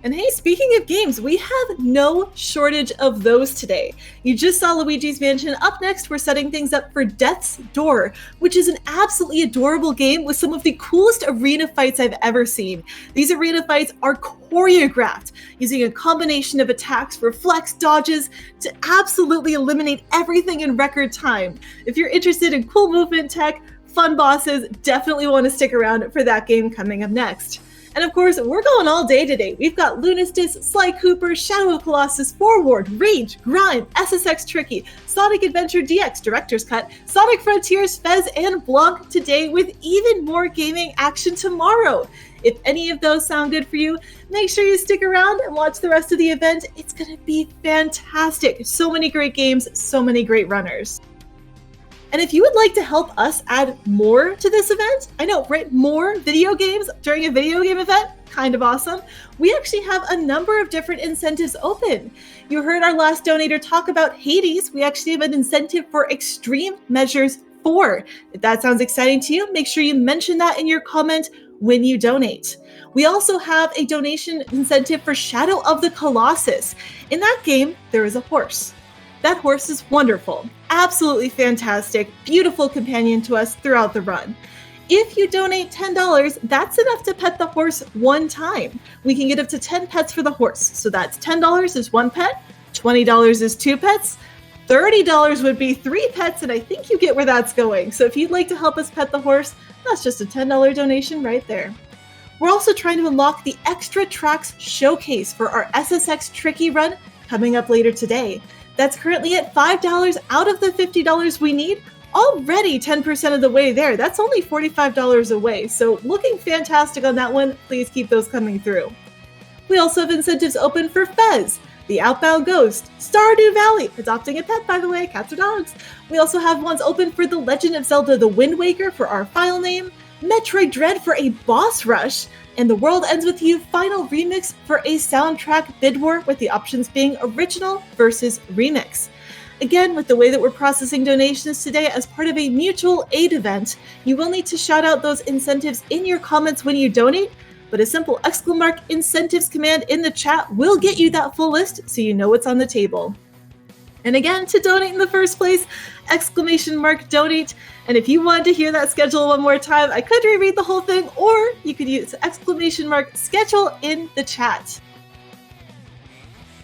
And hey, speaking of games, we have no shortage of those today. You just saw Luigi's Mansion. Up next, we're setting things up for Death's Door, which is an absolutely adorable game with some of the coolest arena fights I've ever seen. These arena fights are choreographed using a combination of attacks, reflex, dodges to absolutely eliminate everything in record time. If you're interested in cool movement tech, fun bosses, definitely want to stick around for that game coming up next. And of course, we're going all day today. We've got Lunistis, Sly Cooper, Shadow of Colossus, Forward, Rage, Grime, SSX Tricky, Sonic Adventure DX Director's Cut, Sonic Frontiers, Fez, and Blanc today, with even more gaming action tomorrow. If any of those sound good for you, make sure you stick around and watch the rest of the event. It's going to be fantastic. So many great games, so many great runners. And if you would like to help us add more to this event, I know, right? More video games during a video game event, kind of awesome. We actually have a number of different incentives open. You heard our last donator talk about Hades. We actually have an incentive for Extreme Measures 4. If that sounds exciting to you, make sure you mention that in your comment when you donate. We also have a donation incentive for Shadow of the Colossus. In that game, there is a horse. That horse is wonderful, absolutely fantastic, beautiful companion to us throughout the run. If you donate $10, that's enough to pet the horse one time. We can get up to 10 pets for the horse. So that's $10 is one pet, $20 is two pets, $30 would be three pets, and I think you get where that's going. So if you'd like to help us pet the horse, that's just a $10 donation right there. We're also trying to unlock the Extra Tracks Showcase for our SSX Tricky run coming up later today. That's currently at $5 out of the $50 we need. Already 10% of the way there. That's only $45 away. So looking fantastic on that one. Please keep those coming through. We also have incentives open for Fez, the Outbound Ghost, Stardew Valley, adopting a pet, by the way, cats or dogs. We also have ones open for The Legend of Zelda The Wind Waker for our file name, Metroid Dread for a boss rush, and The World Ends With You Final Remix for a soundtrack bid war, with the options being original versus remix. Again, with the way that we're processing donations today as part of a mutual aid event, you will need to shout out those incentives in your comments when you donate, but a simple !incentives command in the chat will get you that full list so you know what's on the table. And again, to donate in the first place, !donate. And if you wanted to hear that schedule one more time, I could reread the whole thing, or you could use !schedule in the chat.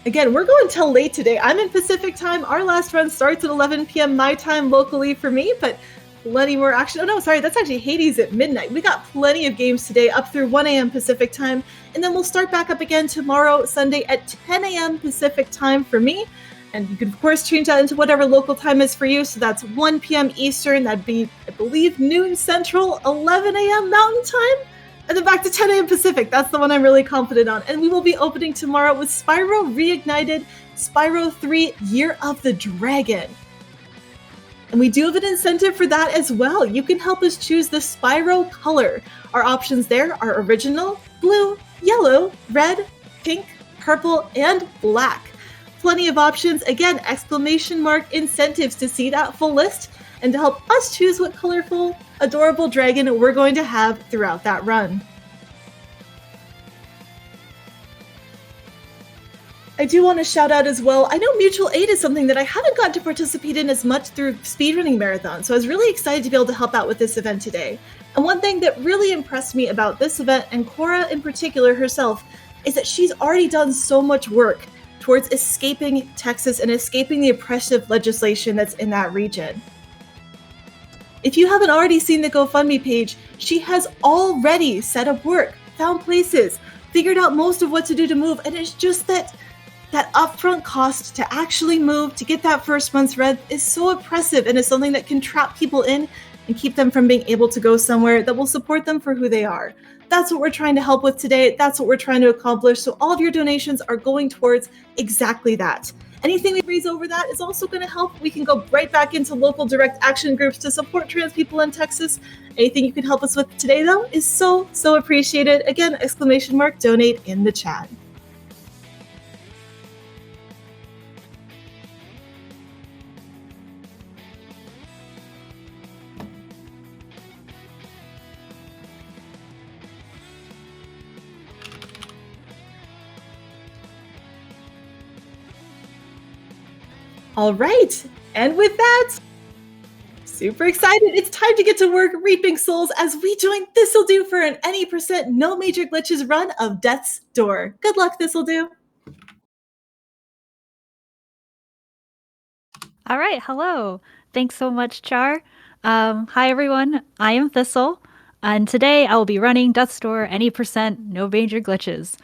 Again, we're going till late today. I'm in Pacific time. Our last run starts at 11 p.m. my time locally for me, but plenty more action. Oh no, sorry, that's actually Hades at midnight. We got plenty of games today up through 1 a.m. Pacific time, and then we'll start back up again tomorrow, Sunday at 10 a.m. Pacific time for me. And you can, of course, change that into whatever local time is for you. So that's 1 p.m. Eastern. That'd be, I believe, noon Central, 11 a.m. Mountain time. And then back to 10 a.m. Pacific. That's the one I'm really confident on. And we will be opening tomorrow with Spyro Reignited, Spyro 3 Year of the Dragon. And we do have an incentive for that as well. You can help us choose the Spyro color. Our options there are original, blue, yellow, red, pink, purple, and black. Plenty of options. Again, !incentives to see that full list and to help us choose what colorful, adorable dragon we're going to have throughout that run. I do want to shout out as well, I know mutual aid is something that I haven't gotten to participate in as much through speedrunning marathon, so I was really excited to be able to help out with this event today. And one thing that really impressed me about this event, and Cora in particular herself, is that she's already done so much work towards escaping Texas and escaping the oppressive legislation that's in that region. If you haven't already seen the GoFundMe page, she has already set up work, found places, figured out most of what to do to move, and it's just that upfront cost to actually move, to get that first month's rent is so oppressive, and is something that can trap people in and keep them from being able to go somewhere that will support them for who they are. That's what we're trying to help with today. That's what we're trying to accomplish. So all of your donations are going towards exactly that. Anything we raise over that is also going to help. We can go right back into local direct action groups to support trans people in Texas. Anything you can help us with today, though, is so, so appreciated. Again, !donate in the chat. All right, and with that, super excited. It's time to get to work reaping souls as we join Thistledew for an any percent no major glitches run of Death's Door. Good luck, Thistledew. All right, hello. Thanks so much, Char. Hi, everyone. I am Thistle, and today I will be running Death's Door any percent, no major glitches.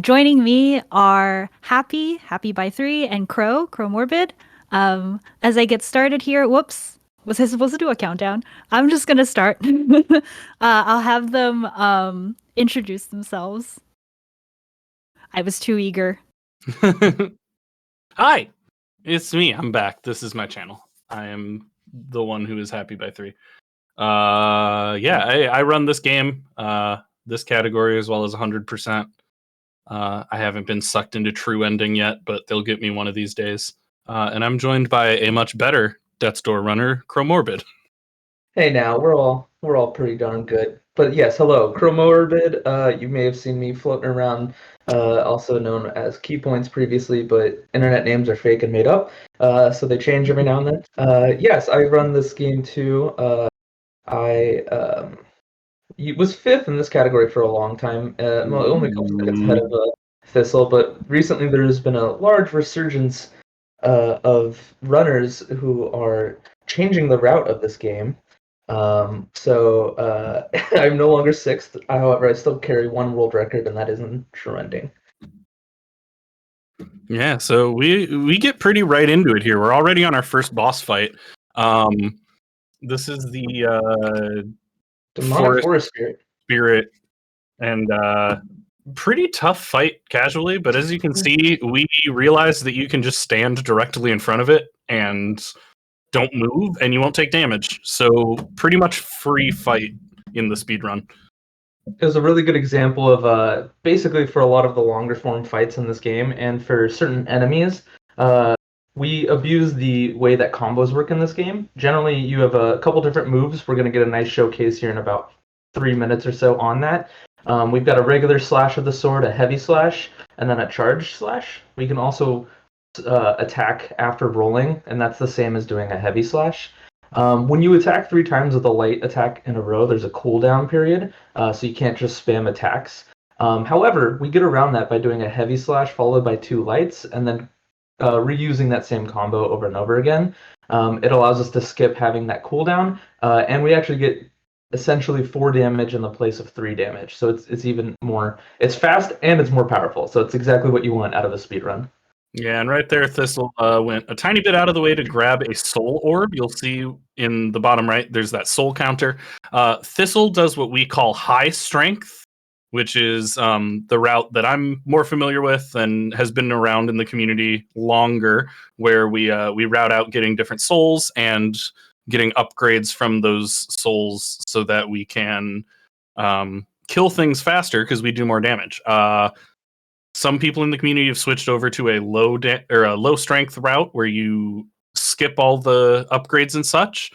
Joining me are Happy by 3, and Crow Morbid. As I get started here, whoops, was I supposed to do a countdown? I'm just gonna start. I'll have them introduce themselves. I was too eager. Hi, it's me. I'm back. This is my channel. I am the one who is happy by 3. I run this game, this category, as well as 100%. I haven't been sucked into true ending yet, but they'll get me one of these days. And I'm joined by a much better Death's Door runner, Cromorbid. Hey now, we're all pretty darn good. But yes, hello, Cromorbid. You may have seen me floating around, also known as Keypoints previously, but internet names are fake and made up, so they change every now and then. Yes, I run this game too. I was 5th in this category for a long time, only a couple seconds ahead of Thistle, but recently there's been a large resurgence of runners who are changing the route of this game. So I'm no longer 6th. However, I still carry one world record, and that is in true ending. Yeah, so we get pretty right into it here. We're already on our first boss fight. This is the Demonic Forest Spirit, and pretty tough fight casually. But as you can see, we realize that you can just stand directly in front of it and don't move, and you won't take damage. So pretty much free fight in the speedrun. It was a really good example of basically for a lot of the longer form fights in this game, and for certain enemies, we abuse the way that combos work in this game. Generally, you have a couple different moves. We're going to get a nice showcase here in about 3 minutes or so on that. We've got a regular slash of the sword, a heavy slash, and then a charge slash. We can also attack after rolling, and that's the same as doing a heavy slash. When you attack 3 times with a light attack in a row, there's a cooldown period, so you can't just spam attacks. However, we get around that by doing a heavy slash followed by 2 lights, and then reusing that same combo over and over again. It allows us to skip having that cooldown, and we actually get essentially 4 damage in the place of 3 damage. So it's even more. It's fast and it's more powerful. So it's exactly what you want out of a speedrun. Yeah, and right there, Thistle went a tiny bit out of the way to grab a soul orb. You'll see in the bottom right, there's that soul counter. Thistle does what we call high strength, which is the route that I'm more familiar with and has been around in the community longer, where we route out getting different souls and getting upgrades from those souls so that we can kill things faster because we do more damage. Some people in the community have switched over to a low strength route where you skip all the upgrades and such.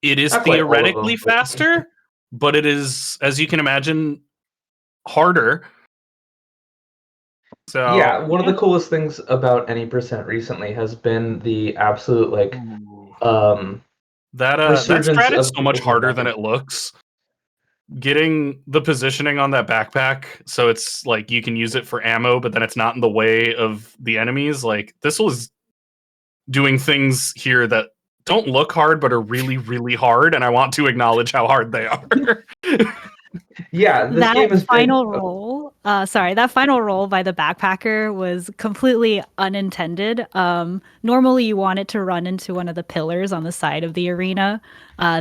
It is theoretically faster, but it is, as you can imagine, harder. So yeah, one of the coolest things about any percent recently has been the absolute that strat is so much harder than it looks. Getting the positioning on that backpack so it's like you can use it for ammo, but then it's not in the way of the enemies. Like, this was doing things here that don't look hard but are really, really hard, and I want to acknowledge how hard they are. Yeah, this game is final roll. That final roll by the backpacker was completely unintended. Normally, you want it to run into one of the pillars on the side of the arena.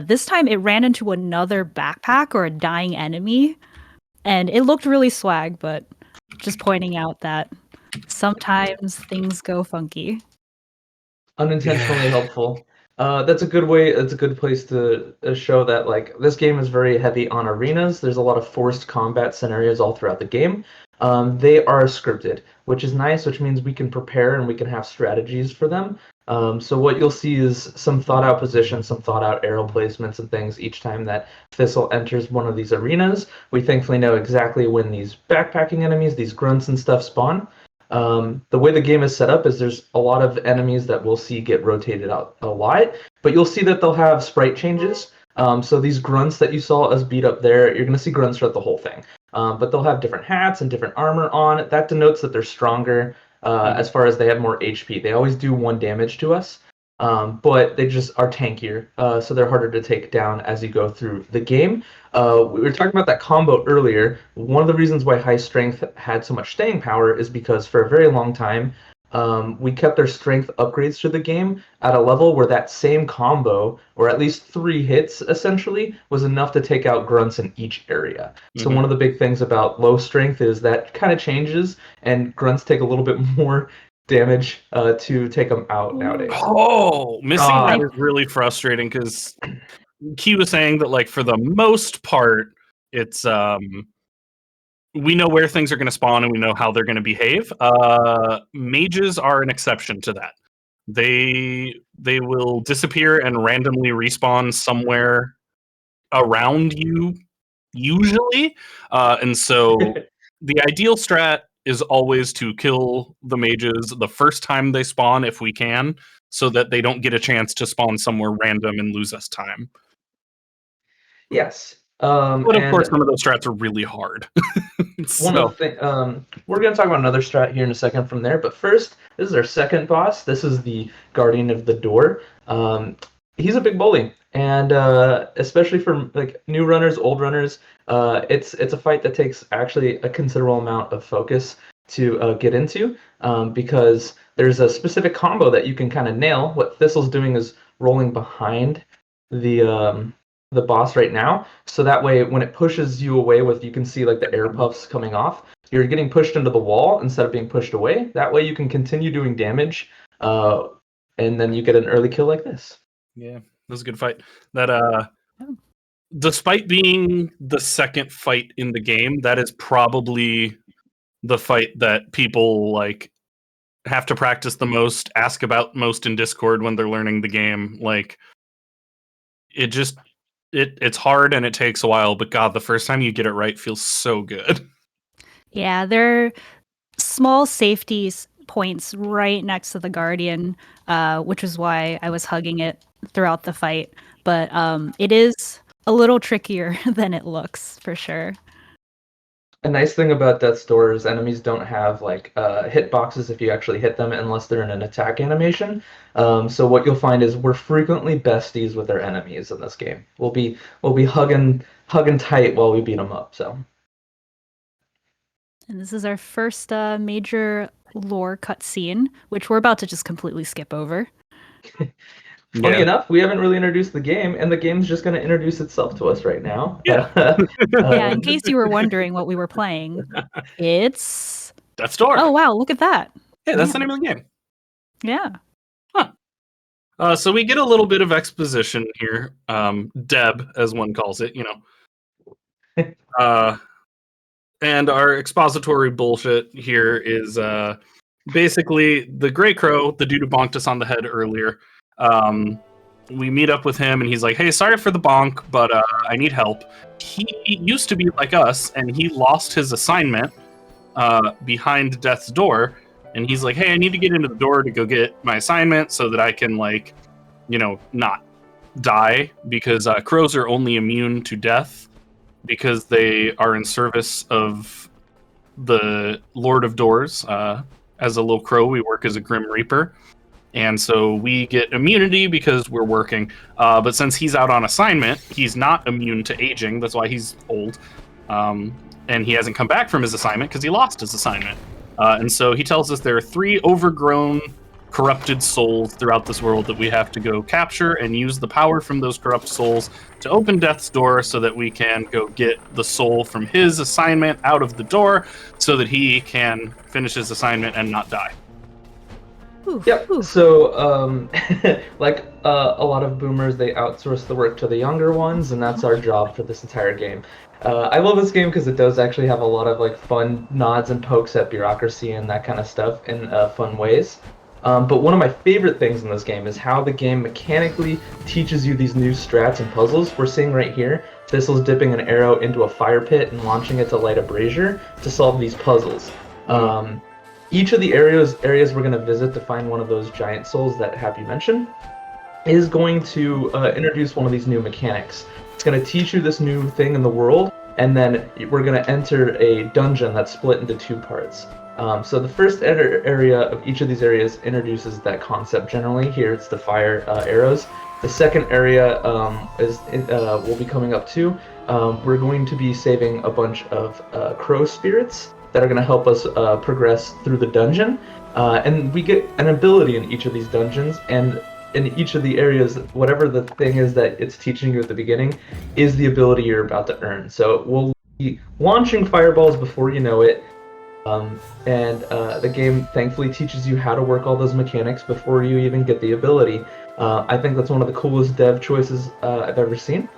This time, it ran into another backpack or a dying enemy, and it looked really swag. But just pointing out that sometimes things go funky. Unintentionally helpful. That's a good way. It's a good place to show that this game is very heavy on arenas. There's a lot of forced combat scenarios all throughout the game. They are scripted, which is nice, which means we can prepare and we can have strategies for them. So what you'll see is some thought out positions, some thought out arrow placements and things each time that Thistle enters one of these arenas. We thankfully know exactly when these backpacking enemies, these grunts and stuff spawn. The way the game is set up is there's a lot of enemies that we'll see get rotated out a lot, but you'll see that they'll have sprite changes. So these grunts that you saw us beat up there, you're going to see grunts throughout the whole thing. But they'll have different hats and different armor on. That denotes that they're stronger as far as they have more HP. They always do 1 damage to us, but they just are tankier, so they're harder to take down as you go through the game. We were talking about that combo earlier. One of the reasons why high strength had so much staying power is because for a very long time, we kept our strength upgrades to the game at a level where that same combo, or at least 3 hits essentially, was enough to take out grunts in each area. So one of the big things about low strength is that kind of changes, and grunts take a little bit more damage to take them out nowadays. Oh, missing that is really frustrating because Key was saying that, like, for the most part, it's we know where things are going to spawn and we know how they're going to behave. Mages are an exception to that. They will disappear and randomly respawn somewhere around you, usually, and so the ideal strat is always to kill the mages the first time they spawn if we can, so that they don't get a chance to spawn somewhere random and lose us time. Yes. But of course, some of those strats are really hard. One of the we're going to talk about another strat here in a second from there, but first, this is our second boss. This is the Guardian of the Door. He's a big bully, and especially for like new runners, old runners, it's a fight that takes actually a considerable amount of focus to get into, because there's a specific combo that you can kind of nail. What Thistle's doing is rolling behind the boss right now, so that way when it pushes you away with, you can see like the air puffs coming off, you're getting pushed into the wall instead of being pushed away. That way you can continue doing damage, and then you get an early kill like this. Yeah, that was a good fight. That despite being the second fight in the game, that is probably the fight that people like have to practice the most, ask about most in Discord when they're learning the game. Like, it's hard and it takes a while, but God, the first time you get it right feels so good. Yeah, there are small safety points right next to the Guardian, which is why I was hugging it throughout the fight. But it is a little trickier than it looks, for sure. A nice thing about Death's Door is enemies don't have like hitboxes if you actually hit them unless they're in an attack animation. So what you'll find is we're frequently besties with our enemies in this game. We'll be hugging tight while we beat them up. So. And this is our first major lore cutscene, which we're about to just completely skip over. Funny enough, we haven't really introduced the game, and the game's just going to introduce itself to us right now. Yeah. Yeah, in case you were wondering what we were playing, it's Death's Door. Oh, wow, look at that. Yeah, that's the name of the game. Yeah. Huh. So we get a little bit of exposition here. Deb, as one calls it, and our expository bullshit here is basically the Grey Crow, the dude who bonked us on the head earlier. We meet up with him and he's like, hey, sorry for the bonk, but I need help. He used to be like us and he lost his assignment behind Death's Door, and he's like, hey, I need to get into the door to go get my assignment so that I can not die, because crows are only immune to death because they are in service of the Lord of Doors. As a little crow, we work as a Grim Reaper. And so we get immunity because we're working. But since he's out on assignment, he's not immune to aging. That's why he's old. And he hasn't come back from his assignment because he lost his assignment. And so he tells us there are 3 overgrown, corrupted souls throughout this world that we have to go capture and use the power from those corrupt souls to open Death's Door so that we can go get the soul from his assignment out of the door so that he can finish his assignment and not die. Yep. So, like a lot of boomers, they outsource the work to the younger ones, and that's our job for this entire game. I love this game because it does actually have a lot of like fun nods and pokes at bureaucracy and that kind of stuff in fun ways. But one of my favorite things in this game is how the game mechanically teaches you these new strats and puzzles. We're seeing right here, Thistle's dipping an arrow into a fire pit and launching it to light a brazier to solve these puzzles. each of the areas we're going to visit to find one of those giant souls that Happy mentioned is going to introduce one of these new mechanics. It's going to teach you this new thing in the world, and then we're going to enter a dungeon that's split into 2 parts. So the first area of each of these areas introduces that concept generally. Here it's the fire arrows. The second area will be coming up too. We're going to be saving a bunch of crow spirits that are going to help us progress through the dungeon. And we get an ability in each of these dungeons, and in each of the areas, whatever the thing is that it's teaching you at the beginning is the ability you're about to earn. So we'll be launching fireballs before you know it. The game thankfully teaches you how to work all those mechanics before you even get the ability. I think that's one of the coolest dev choices I've ever seen.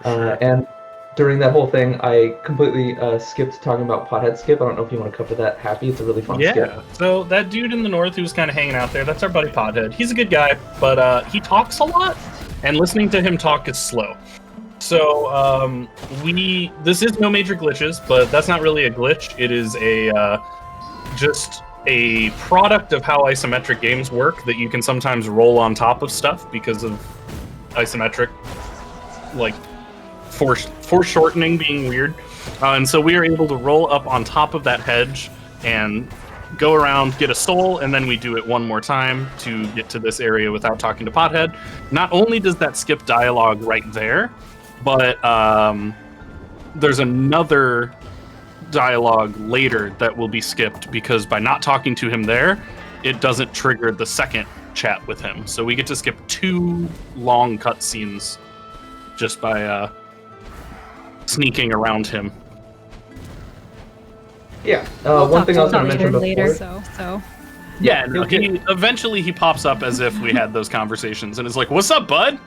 And during that whole thing, I completely skipped talking about Pothead Skip. I don't know if you want to cover that, Happy. It's a really fun skip. Yeah, so that dude in the north who's kind of hanging out there, that's our buddy Pothead. He's a good guy, but he talks a lot, and listening to him talk is slow. So this is no major glitches, but that's not really a glitch. It is just a product of how isometric games work, that you can sometimes roll on top of stuff because of isometric, like, foreshortening being weird. And so we are able to roll up on top of that hedge and go around, get a soul, and then we do it one more time to get to this area without talking to Pothead. Not only does that skip dialogue right there, but there's another dialogue later that will be skipped, because by not talking to him there, it doesn't trigger the second chat with him. So we get to skip 2 long cutscenes just by sneaking around him. Yeah. One thing I was going to mention later. before. So. Yeah, no, eventually he pops up as if we had those conversations and is like, "What's up, bud?"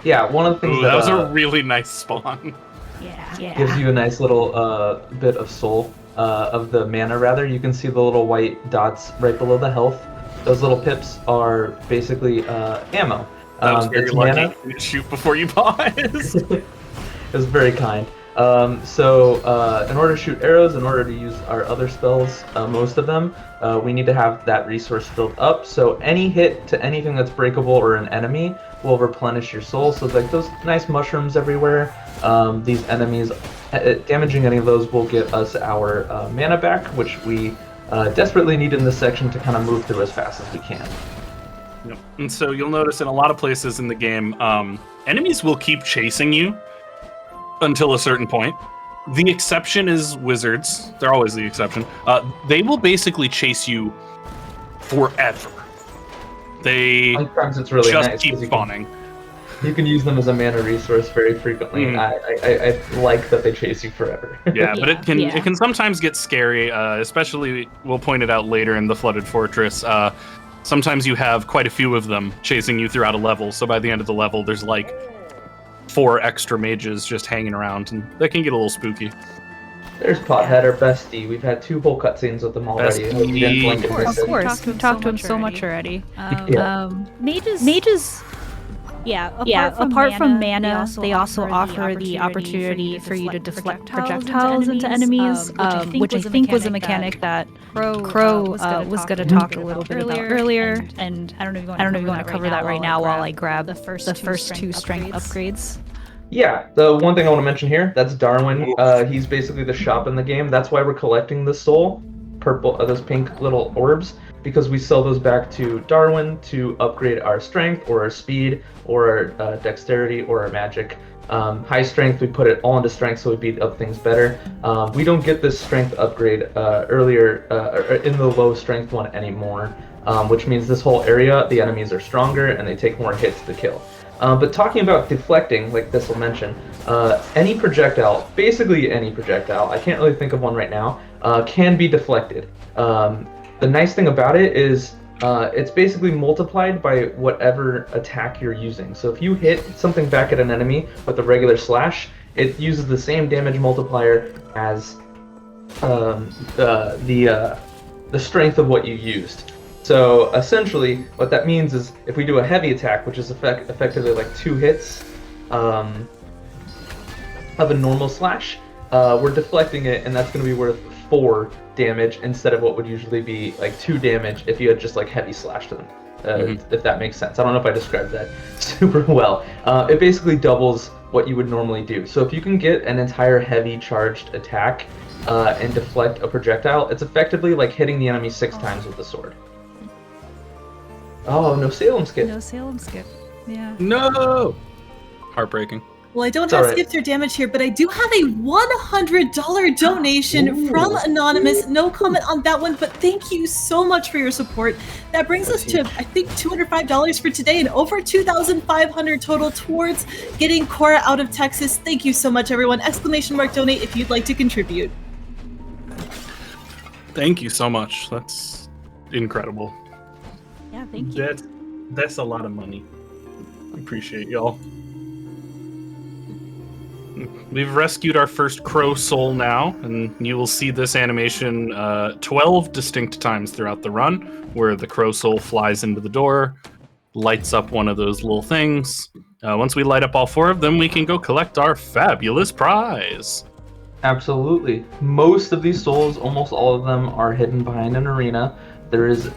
Yeah, one of the things that was a really nice spawn. Yeah. Gives you a nice little bit of soul, of the mana rather. You can see the little white dots right below the health. Those little pips are basically ammo. That was very lucky. Mana. You shoot before you pause. It was very kind. So in order to shoot arrows, in order to use our other spells, most of them, we need to have that resource filled up. So any hit to anything that's breakable or an enemy will replenish your soul. So like those nice mushrooms everywhere, these enemies, damaging any of those will get us our mana back, which we desperately need in this section to kind of move through as fast as we can. Yep. And so you'll notice in a lot of places in the game, enemies will keep chasing you until a certain point. The exception is wizards. They're always the exception. They will basically chase you forever. They Sometimes it's really just nice keep spawning. You can use them as a mana resource very frequently. I like that they chase you forever. Yeah, but it can sometimes get scary, especially, we'll point it out later in the Flooded Fortress. Sometimes you have quite a few of them chasing you throughout a level, so by the end of the level there's like 4 extra mages just hanging around, and that can get a little spooky. There's Pothead, our bestie. We've had 2 whole cutscenes with them already. Of course. We've talked to him so much already. Mages. Apart from mana, they also offer the opportunity for you to deflect projectiles into enemies, which I think was a mechanic that Crow was going to talk a little bit about earlier. And I don't know if you want to cover that right now while I grab the first 2 strength upgrades. Yeah, the one thing I want to mention here, that's Darwin. He's basically the shop in the game. That's why we're collecting the soul, those pink little orbs, because we sell those back to Darwin to upgrade our strength or our speed or our dexterity or our magic. High strength, we put it all into strength so we beat up things better. We don't get this strength upgrade earlier in the low strength one anymore, which means this whole area, the enemies are stronger and they take more hits to kill. But talking about deflecting, like this will mention, any projectile, basically any projectile, I can't really think of one right now, can be deflected. The nice thing about it is it's basically multiplied by whatever attack you're using. So if you hit something back at an enemy with a regular slash, it uses the same damage multiplier as the strength of what you used. So essentially, what that means is if we do a heavy attack, which is effectively like 2 hits of a normal slash, we're deflecting it, and that's going to be worth 4 damage instead of what would usually be like 2 damage if you had just like heavy slashed them. If that makes sense. I don't know if I described that super well. It basically doubles what you would normally do. So if you can get an entire heavy charged attack and deflect a projectile, it's effectively like hitting the enemy 6 times with the sword. Oh, no Salem skip. No Salem skip. Yeah. No! Heartbreaking. Well, I don't It's have all right. skips or damage here, but I do have a $100 donation Ooh. from Anonymous. No comment on that one, but thank you so much for your support. That brings us to, I think, $205 for today and over $2,500 total towards getting Cora out of Texas. Thank you so much, everyone. ! Donate if you'd like to contribute. Thank you so much. That's incredible. Yeah, thank you. That's a lot of money. I appreciate y'all. We've rescued our first crow soul now, and you will see this animation 12 distinct times throughout the run, where the crow soul flies into the door, lights up one of those little things. Once we light up all 4 of them, we can go collect our fabulous prize. Absolutely. Most of these souls, almost all of them, are hidden behind an arena. There is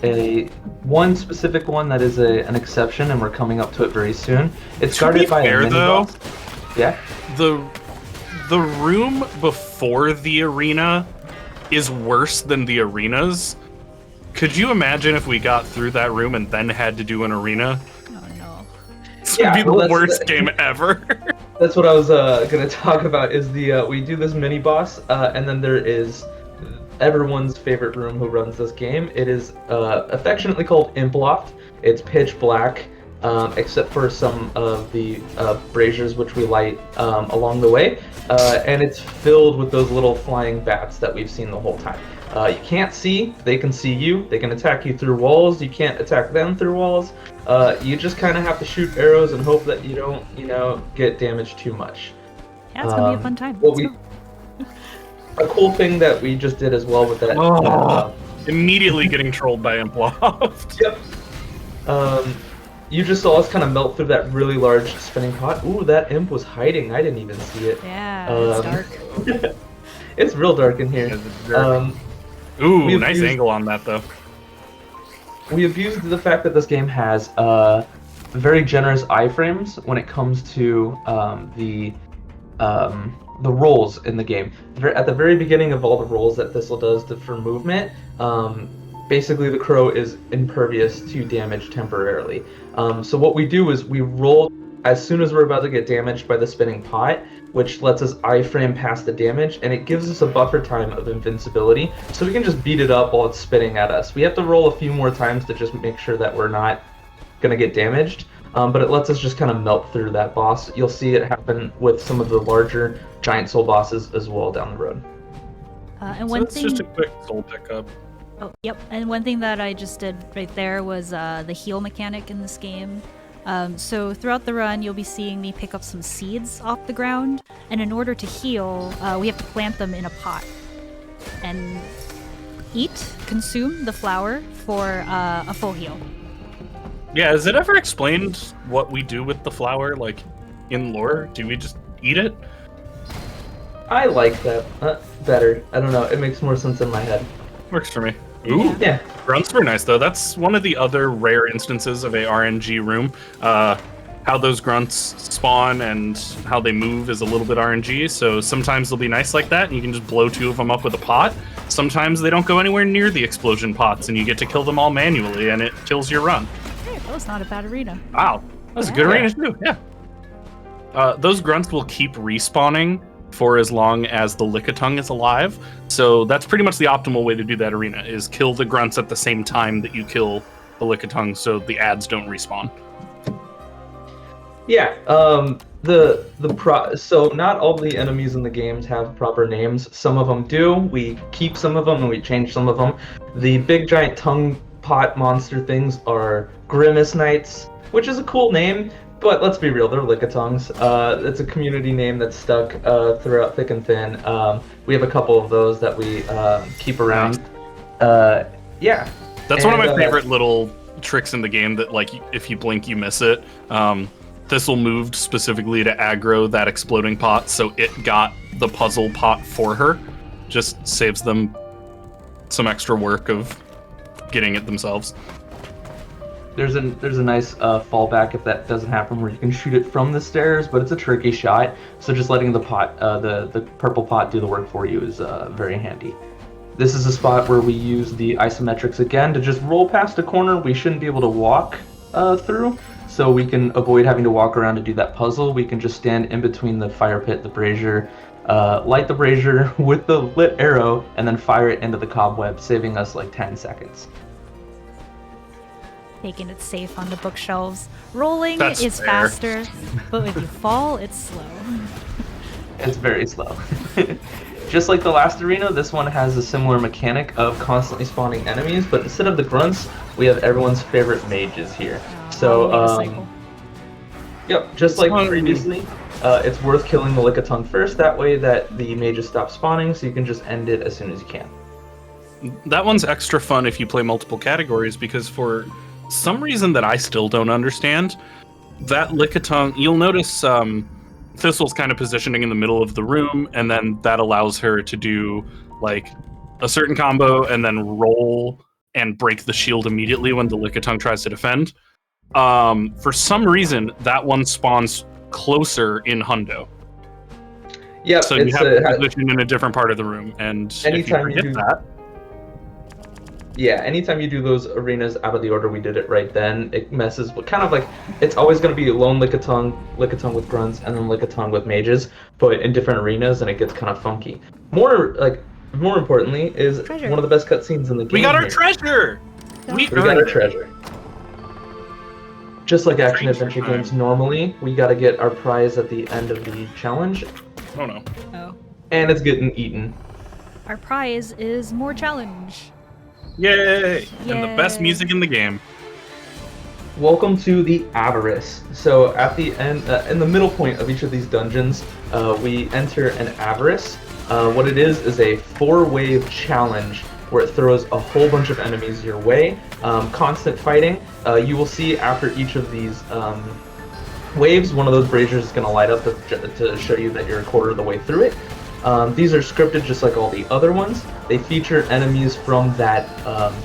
one specific one that is an exception, and we're coming up to it very soon. It's guarded by a mini boss. Yeah. The room before the arena is worse than the arenas. Could you imagine if we got through that room and then had to do an arena? Oh no. This would be the worst game ever. That's what I was going to talk about. Is we do this mini boss, and then there is everyone's favorite room who runs this game. It is affectionately called Imploft. It's pitch black. Except for some of the braziers which we light along the way, and it's filled with those little flying bats that we've seen the whole time. You can't see, they can see you, they can attack you through walls, you can't attack them through walls. You just kind of have to shoot arrows and hope that you don't, get damaged too much. Yeah, it's gonna be a fun time. A cool thing that we just did as well with that. Immediately getting trolled by Imploft. Yep. You just saw us kind of melt through that really large spinning pot. Ooh, that imp was hiding. I didn't even see it. Yeah, it's dark. It's real dark in here. Ooh, nice angle on that, though. We abused the fact that this game has very generous iframes when it comes to the rolls in the game. At the very beginning of all the rolls that Thistle does for movement, basically the crow is impervious to damage temporarily. So what we do is we roll as soon as we're about to get damaged by the spinning pot, which lets us iframe past the damage, and it gives us a buffer time of invincibility, so we can just beat it up while it's spinning at us. We have to roll a few more times to just make sure that we're not going to get damaged, but it lets us just kind of melt through that boss. You'll see it happen with some of the larger giant soul bosses as well down the road. And So it's just a quick soul pickup. Oh, yep. And one thing that I just did right there was the heal mechanic in this game. So throughout the run, you'll be seeing me pick up some seeds off the ground, and in order to heal, we have to plant them in a pot and consume the flower for a full heal. Yeah, is it ever explained what we do with the flower, like, in lore? Do we just eat it? I like that better. I don't know. It makes more sense in my head. Works for me. Ooh, Yeah. grunts were nice, though. That's one of the other rare instances of a RNG room. How those grunts spawn and how they move is a little bit RNG, so sometimes they'll be nice like that, and you can just blow 2 of them up with a pot. Sometimes they don't go anywhere near the explosion pots, and you get to kill them all manually, and it kills your run. Hey, that was not a bad arena. Wow, that's a good arena, too, yeah. Those grunts will keep respawning for as long as the Lickitung is alive. So that's pretty much the optimal way to do that arena, is kill the grunts at the same time that you kill the Lickitung so the ads don't respawn. Yeah, so not all the enemies in the games have proper names. Some of them do. We keep some of them and we change some of them. The big giant tongue pot monster things are Grimace Knights, which is a cool name. But let's be real, they're Lickitungs. It's a community name that's stuck throughout thick and thin. We have a couple of those that we keep around. Yeah. That's one of my favorite little tricks in the game that, like, if you blink, you miss it. Thistle moved specifically to aggro that exploding pot, so it got the puzzle pot for her. just saves them some extra work of getting it themselves. There's a nice fallback if that doesn't happen, where you can shoot it from the stairs, but it's a tricky shot. So just letting the pot, the purple pot, do the work for you is very handy. This is a spot where we use the isometrics again to just roll past a corner we shouldn't be able to walk through, so we can avoid having to walk around to do that puzzle. We can just stand in between the fire pit, the brazier, light the brazier with the lit arrow, and then fire it into the cobweb, saving us like 10 seconds. Taking it safe on the bookshelves. Rolling That's is fair. faster, but if you fall, it's slow. It's very slow. Just like the last arena, this one has a similar mechanic of constantly spawning enemies, but instead of the grunts, we have everyone's favorite mages here. So, yep, just like previously, it's worth killing the Lickitung first, that way that the mages stop spawning, so you can just end it as soon as you can. That one's extra fun if you play multiple categories, because for some reason that I still don't understand, that Lickitung, you'll notice Thistle's kind of positioning in the middle of the room, and then that allows her to do like a certain combo and then roll and break the shield immediately when the Lickitung tries to defend. For some reason, that one spawns closer in Hundo. Yeah, So you have to position in a different part of the room, and if you forget that... Yeah, anytime you do those arenas out of the order we did it right then, it messes with kind of like, it's always going to be lone Lickitung with grunts, and then Lickitung with mages, but in different arenas, and it gets kind of funky. More importantly, is Treasure. one of the best cutscenes in the game. We got our here. treasure! We got our treasure. Just like action adventure games normally, we got to get our prize at the end of the challenge. Oh no. Oh. And it's getting eaten. Our prize is more challenge. Yay! And the best Yay. music in the game. Welcome to the Avarice. So at the end, in the middle point of each of these dungeons, we enter an Avarice. What it is a 4-wave challenge where it throws a whole bunch of enemies your way. Constant fighting. You will see after each of these waves, one of those braziers is going to light up to show you that you're a quarter of the way through it. These are scripted just like all the other ones. They feature enemies from that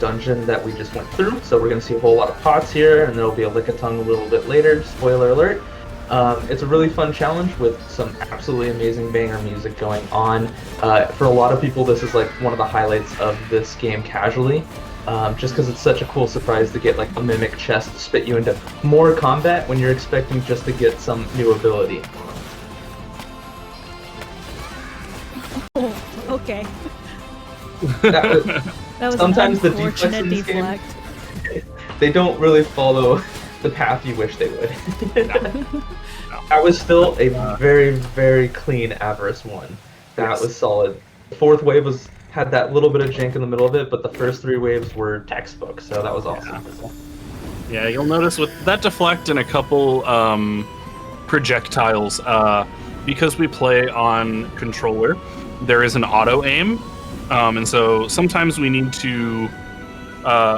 dungeon that we just went through. So we're going to see a whole lot of pots here, and there will be a Lickitung a little bit later. Spoiler alert. It's a really fun challenge with some absolutely amazing banger music going on. For a lot of people, this is like one of the highlights of this game casually. Just because it's such a cool surprise to get like a mimic chest to spit you into more combat when you're expecting just to get some new ability. Oh, okay. That was sometimes the an deflects unfortunate in this game, deflect. they don't really follow the path you wish they would. That was still a very, very clean Avarice one. That was solid. The 4th wave had that little bit of jank in the middle of it, but the first 3 waves were textbook, so that was awesome. Yeah, you'll notice with that deflect and a couple projectiles, because we play on controller, there is an auto aim, and so sometimes we need to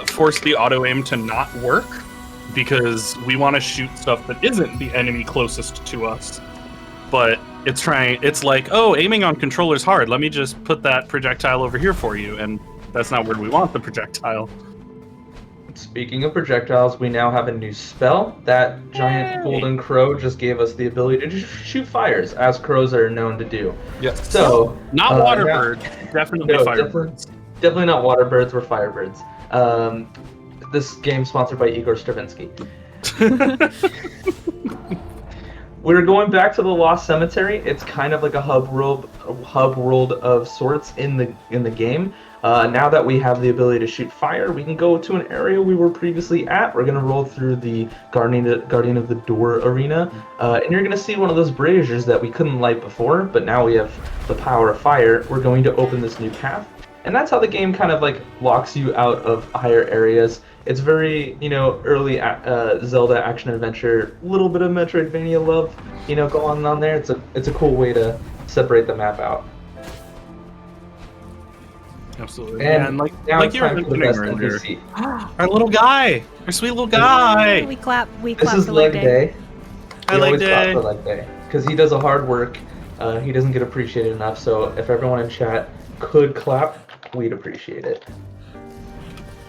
force the auto aim to not work because we want to shoot stuff that isn't the enemy closest to us. But it's like, oh, aiming on controller's hard. Let me just put that projectile over here for you, and that's not where we want the projectile. Speaking of projectiles, we now have a new spell. That giant golden crow just gave us the ability to shoot fires, as crows are known to do. Yes. So Not water birds, definitely no, firebirds. definitely not water birds, we're firebirds. This game's sponsored by Igor Stravinsky. We're going back to the Lost Cemetery. It's kind of like a hub world of sorts in the game. Now that we have the ability to shoot fire, we can go to an area we were previously at. We're going to roll through the Guardian of the Door arena, and you're going to see one of those braziers that we couldn't light before, but now we have the power of fire. We're going to open this new path, and that's how the game kind of like locks you out of higher areas. It's very, early Zelda action adventure, little bit of Metroidvania love, going on there. It's a cool way to separate the map out. Absolutely. And like now like it's you were time for the mentioning best earlier. NPC. Our little guy! Our sweet little guy! We clap This is the Leg leg Day. Hi, We Leg always clap Day. for Leg Day because he does a hard work. He doesn't get appreciated enough. So if everyone in chat could clap, we'd appreciate it.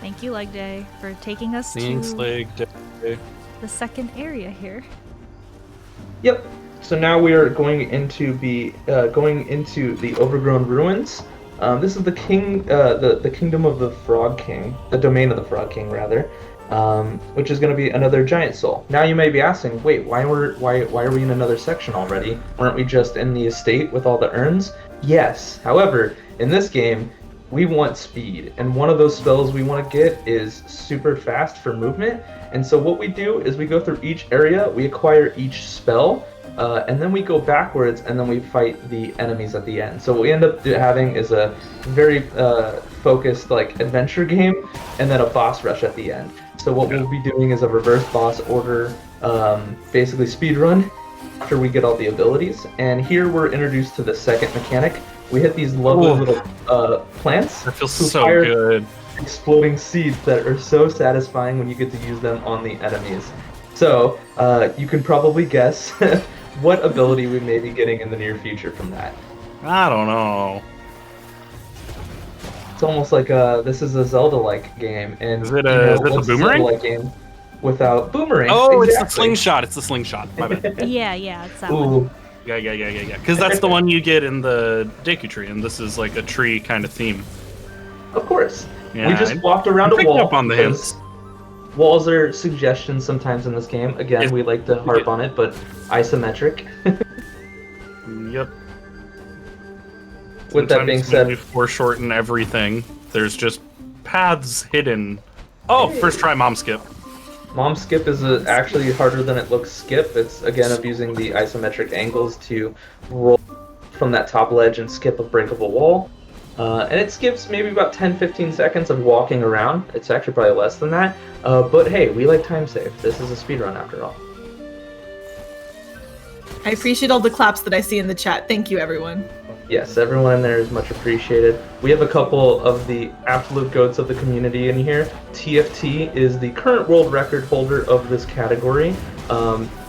Thank you, Leg Day, for taking us Thanks, to Leg Day. the second area here. Yep. So now we are going into the overgrown ruins. This is the kingdom of the Frog King, the domain of the Frog King, rather, which is going to be another giant soul. Now you may be asking, wait, why are we in another section already? Weren't we just in the estate with all the urns? Yes. However, in this game, we want speed, and one of those spells we want to get is super fast for movement. And so what we do is we go through each area, we acquire each spell, and then we go backwards, and then we fight the enemies at the end. So what we end up having is a very focused adventure game, and then a boss rush at the end. So what we'll be doing is a reverse boss order, basically speed run after we get all the abilities. And here we're introduced to the second mechanic. We hit these lovely little plants. That feels so good. Exploding seeds that are so satisfying when you get to use them on the enemies. So you can probably guess what ability we may be getting in the near future from that. I don't know. It's almost like this is a Zelda-like game, and is it a what's boomerang? Zelda-like game without boomerang? Oh, exactly. It's the slingshot. It's the slingshot. My bad. Yeah, it's that one. Yeah. Because that's the one you get in the Deku Tree, and this is like a tree kind of theme. Of course. Yeah, We just walked around a wall. Up on the hints. Walls are suggestions sometimes in this game. Again, we like to harp on it, but isometric. Yep. With that being said, when you foreshorten everything, there's just paths hidden. Oh, first try mom skip. Mom skip is actually harder than it looks skip. It's, again, abusing the isometric angles to roll from that top ledge and skip a breakable wall. And it skips maybe about 10-15 seconds of walking around. It's actually probably less than that. But hey, we like time save. This is a speedrun after all. I appreciate all the claps that I see in the chat. Thank you, everyone. Yes, everyone in there is much appreciated. We have a couple of the absolute goats of the community in here. TFT is the current world record holder of this category.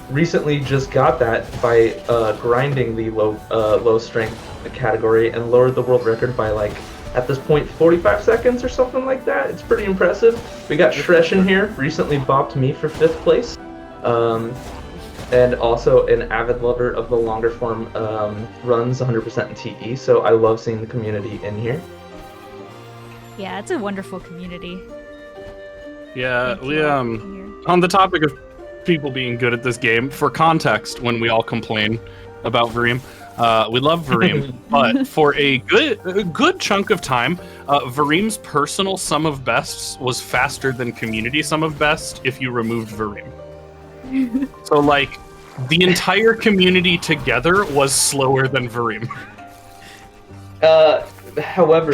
Recently just got that by grinding the low strength category and lowered the world record by at this point 45 seconds or something like that. It's pretty impressive. We got Shresh in here, recently bopped me for 5th place. And also an avid lover of the longer form runs 100% in TE, so I love seeing the community in here. Yeah, it's a wonderful community. Yeah, Thank we you all for being here. on the topic of people being good at this game, for context, when we all complain about Vareem, we love Vareem, but for a good chunk of time, Vareem's personal sum of bests was faster than community sum of best if you removed Vareem. So, the entire community together was slower than Vareem. However,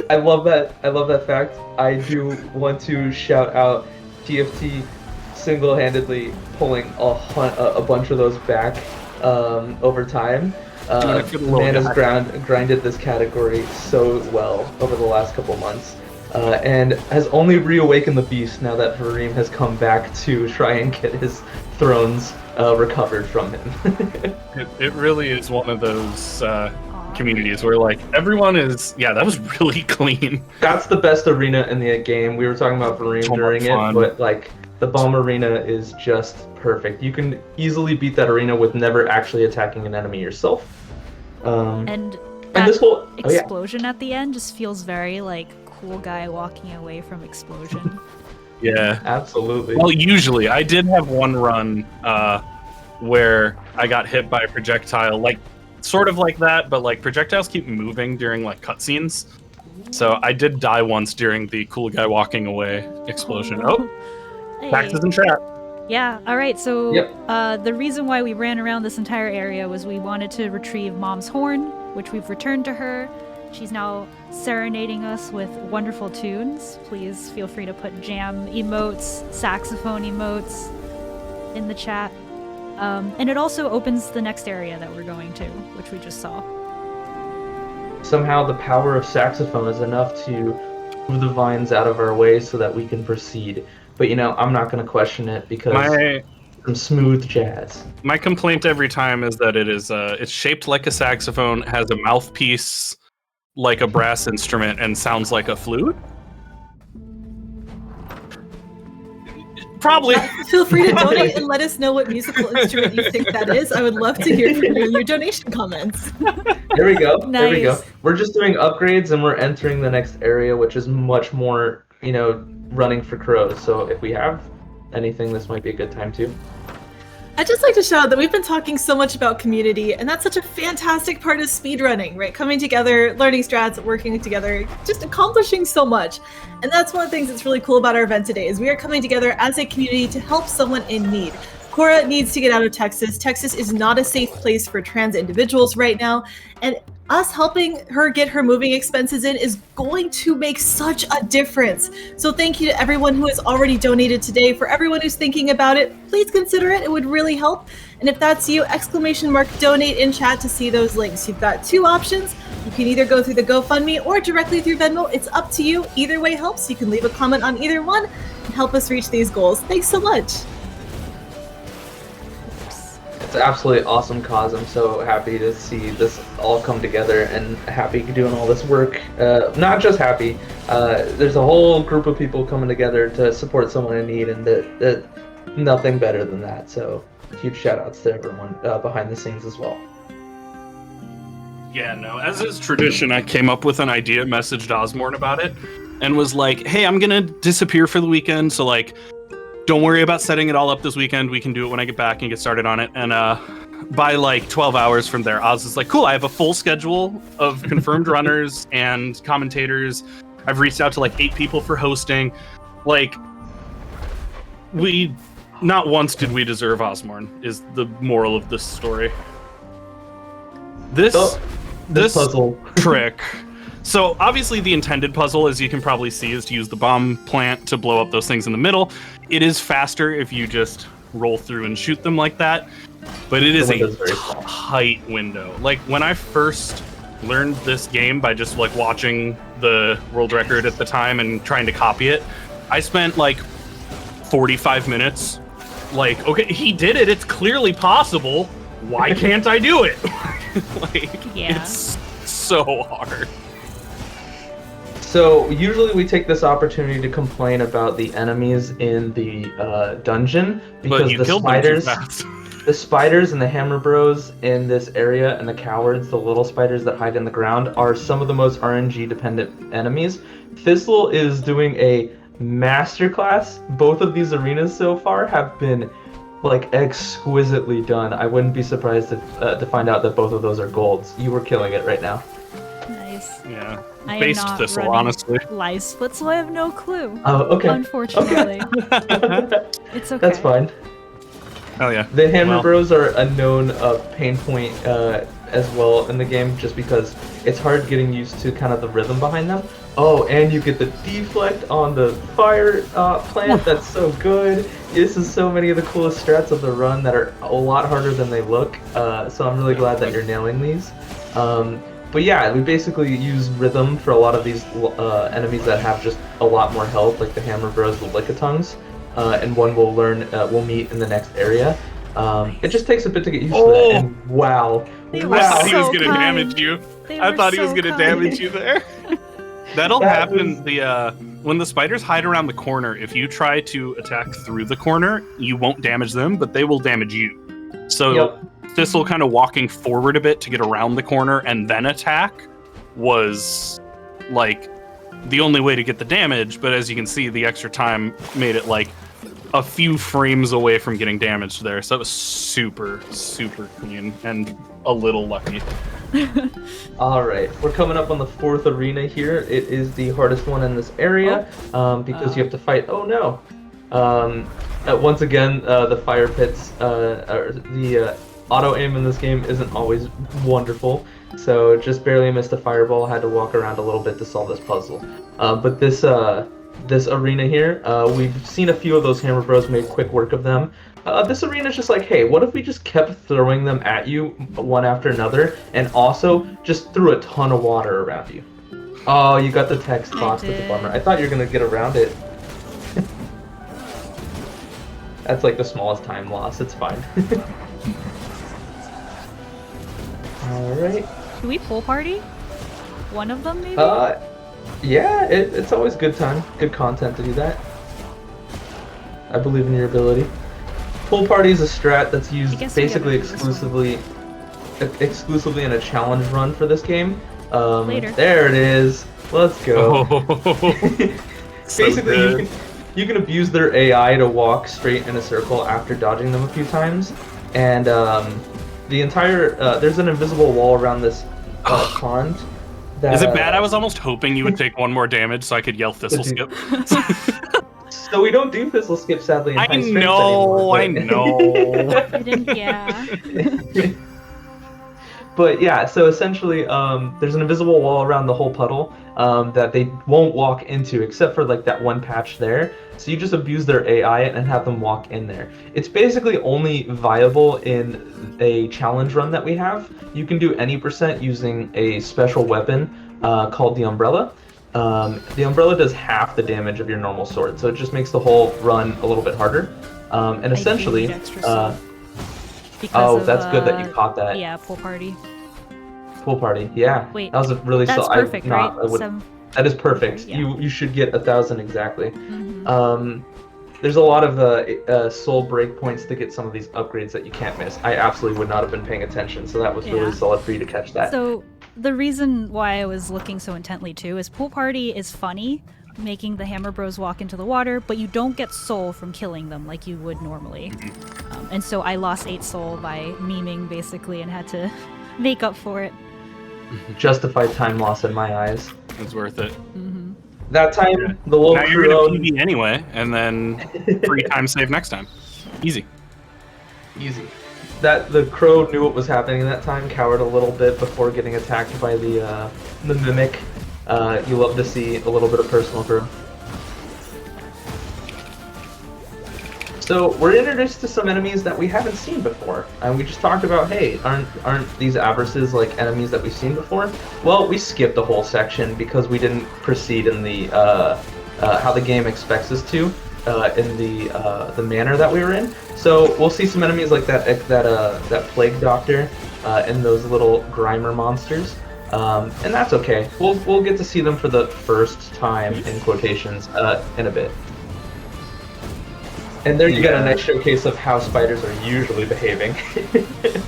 I love that fact. I do want to shout out TFT single-handedly pulling a bunch of those back over time. Man has grinded this category so well over the last couple months. And has only reawakened the beast now that Vareem has come back to try and get his thrones recovered from him. It really is one of those communities where everyone is, that was really clean. That's the best arena in the game. We were talking about Vareem during it, but the bomb arena is just perfect. You can easily beat that arena with never actually attacking an enemy yourself. And this whole explosion at the end just feels very cool guy walking away from explosion. Yeah, absolutely. Well, usually I did have one run where I got hit by a projectile, sort of like that, but projectiles keep moving during cutscenes. So I did die once during the cool guy walking away explosion. Hey. Taxes and chat. Yeah, alright, so the reason why we ran around this entire area was we wanted to retrieve Mom's horn, which we've returned to her. She's now serenading us with wonderful tunes. Please feel free to put jam emotes, saxophone emotes in the chat. And it also opens the next area that we're going to, which we just saw. Somehow the power of saxophone is enough to move the vines out of our way so that we can proceed. But I'm not going to question it because some smooth jazz. My complaint every time is that it's shaped like a saxophone, has a mouthpiece like a brass instrument and sounds like a flute? Probably. Feel free to donate and let us know what musical instrument you think that is. I would love to hear from you in your donation comments. There we go. There we go. Nice. We're just doing upgrades and we're entering the next area, which is much more, running for crows. So if we have anything, this might be a good time too. I'd just like to shout out that we've been talking so much about community, and that's such a fantastic part of speedrunning, right? Coming together, learning strats, working together, just accomplishing so much. And that's one of the things that's really cool about our event today, is we are coming together as a community to help someone in need. Cora needs to get out of Texas. Texas is not a safe place for trans individuals right now, and us helping her get her moving expenses in is going to make such a difference. So thank you to everyone who has already donated today. For everyone who's thinking about it, please consider it. It would really help. And if that's you, !donate in chat to see those links. You've got two options. You can either go through the GoFundMe or directly through Venmo. It's up to you. Either way helps. You can leave a comment on either one and help us reach these goals. Thanks so much. It's an absolutely awesome cause. I'm so happy to see this all come together and happy doing all this work. Not just happy, there's a whole group of people coming together to support someone in need, and that nothing better than that. So huge shout outs to everyone behind the scenes as well. Yeah, no, as is tradition, I came up with an idea, messaged Osborne about it, and was like, hey, I'm gonna disappear for the weekend, so like, don't worry about setting it all up this weekend. We can do it when I get back and get started on it. And by like 12 hours from there, Oz is like, cool, I have a full schedule of confirmed runners and commentators. I've reached out to like 8 people for hosting. Like, not once did we deserve Osborne, is the moral of this story. This puzzle trick. So obviously the intended puzzle, as you can probably see, is to use the bomb plant to blow up those things in the middle. It is faster if you just roll through and shoot them like that, but it is a tight window. Like when I first learned this game by just like watching the world record at the time and trying to copy it, I spent like 45 minutes like, okay, he did it. It's clearly possible. Why can't I do it? It's so hard. So usually we take this opportunity to complain about the enemies in the dungeon because the spiders and the hammer bros in this area and the cowards, the little spiders that hide in the ground, are some of the most RNG dependent enemies. Thistle is doing a masterclass. Both of these arenas so far have been like exquisitely done. I wouldn't be surprised to find out that both of those are golds. You were killing it right now. Nice. Yeah. I Based am not Thistle, running honestly. live split, so I have no clue. Oh, okay. Unfortunately. It's okay. That's fine. Oh yeah. The Hammer Bros are a known pain point as well in the game, just because it's hard getting used to kind of the rhythm behind them. Oh, and you get the deflect on the fire plant. That's so good. This is so many of the coolest strats of the run that are a lot harder than they look. So I'm really glad that you're nailing these. But yeah, we basically use rhythm for a lot of these enemies that have just a lot more health, like the Hammer Bros, the Lickitongues, and one we'll meet in the next area. It just takes a bit to get used to that, and wow. They I were thought he was so gonna kind. damage you. They I were thought he was so gonna kind. damage you there. That'll happen. When the spiders hide around the corner, if you try to attack through the corner, you won't damage them, but they will damage you. So Thistle kind of walking forward a bit to get around the corner and then attack was like the only way to get the damage, but as you can see, the extra time made it like a few frames away from getting damaged there. So that was super, super clean and a little lucky. All right, we're coming up on the 4th arena here. It is the hardest one in this area because you have to fight. Oh no! Once again, the fire pits, the auto aim in this game isn't always wonderful, so just barely missed a fireball. Had to walk around a little bit to solve this puzzle. But this arena here, we've seen a few of those Hammer Bros, made quick work of them. This arena is just like, hey, what if we just kept throwing them at you one after another, and also just threw a ton of water around you? Oh, you got the text box with the bummer. I thought you were gonna get around it. That's like the smallest time loss. It's fine. All right. Should we pool party? One of them, maybe? Yeah, it's always good content to do that. I believe in your ability. Pool Party is a strat that's used basically exclusively in a challenge run for this game. Later. There it is. Let's go. Basically, So you can abuse their AI to walk straight in a circle after dodging them a few times, and the entire there's an invisible wall around this pond. That, is it bad? I was almost hoping you would take one more damage so I could yell Thistle Skip. So we don't do Thistle Skip, sadly, in I high strength know, anymore. I didn't, yeah. But yeah, so essentially, there's an invisible wall around the whole puddle that they won't walk into, except for like that one patch there. So you just abuse their AI and have them walk in there. It's basically only viable in a challenge run that we have. You can do any percent using a special weapon called the Umbrella. The Umbrella does half the damage of your normal sword, so it just makes the whole run a little bit harder. And essentially, that's good that you caught that. Yeah, Pool Party. Pool Party, yeah. Wait, that was a really that's perfect, right? That is perfect. Okay, yeah. You should get 1,000 exactly. Mm-hmm. There's a lot of soul breakpoints to get some of these upgrades that you can't miss. I absolutely would not have been paying attention, so that was really solid for you to catch that. So the reason why I was looking so intently too is Pool Party is funny, making the Hammer Bros walk into the water, but you don't get soul from killing them like you would normally. And so I lost 8 soul by memeing basically and had to make up for it. Justified time loss in my eyes. It's worth it. Mm-hmm. That time, the little now you're gonna PB anyway, and then 3 times save next time. Easy. That the crow knew what was happening that time, cowered a little bit before getting attacked by the mimic. You love to see a little bit of personal growth. So we're introduced to some enemies that we haven't seen before, and we just talked about, hey, aren't these Avarices like enemies that we've seen before? Well, we skipped a whole section because we didn't proceed in the how the game expects us to in the manner that we were in. So we'll see some enemies like that plague doctor and those little Grimer monsters. And that's okay. We'll get to see them for the first time in quotations in a bit. And there you got a nice showcase of how spiders are usually behaving.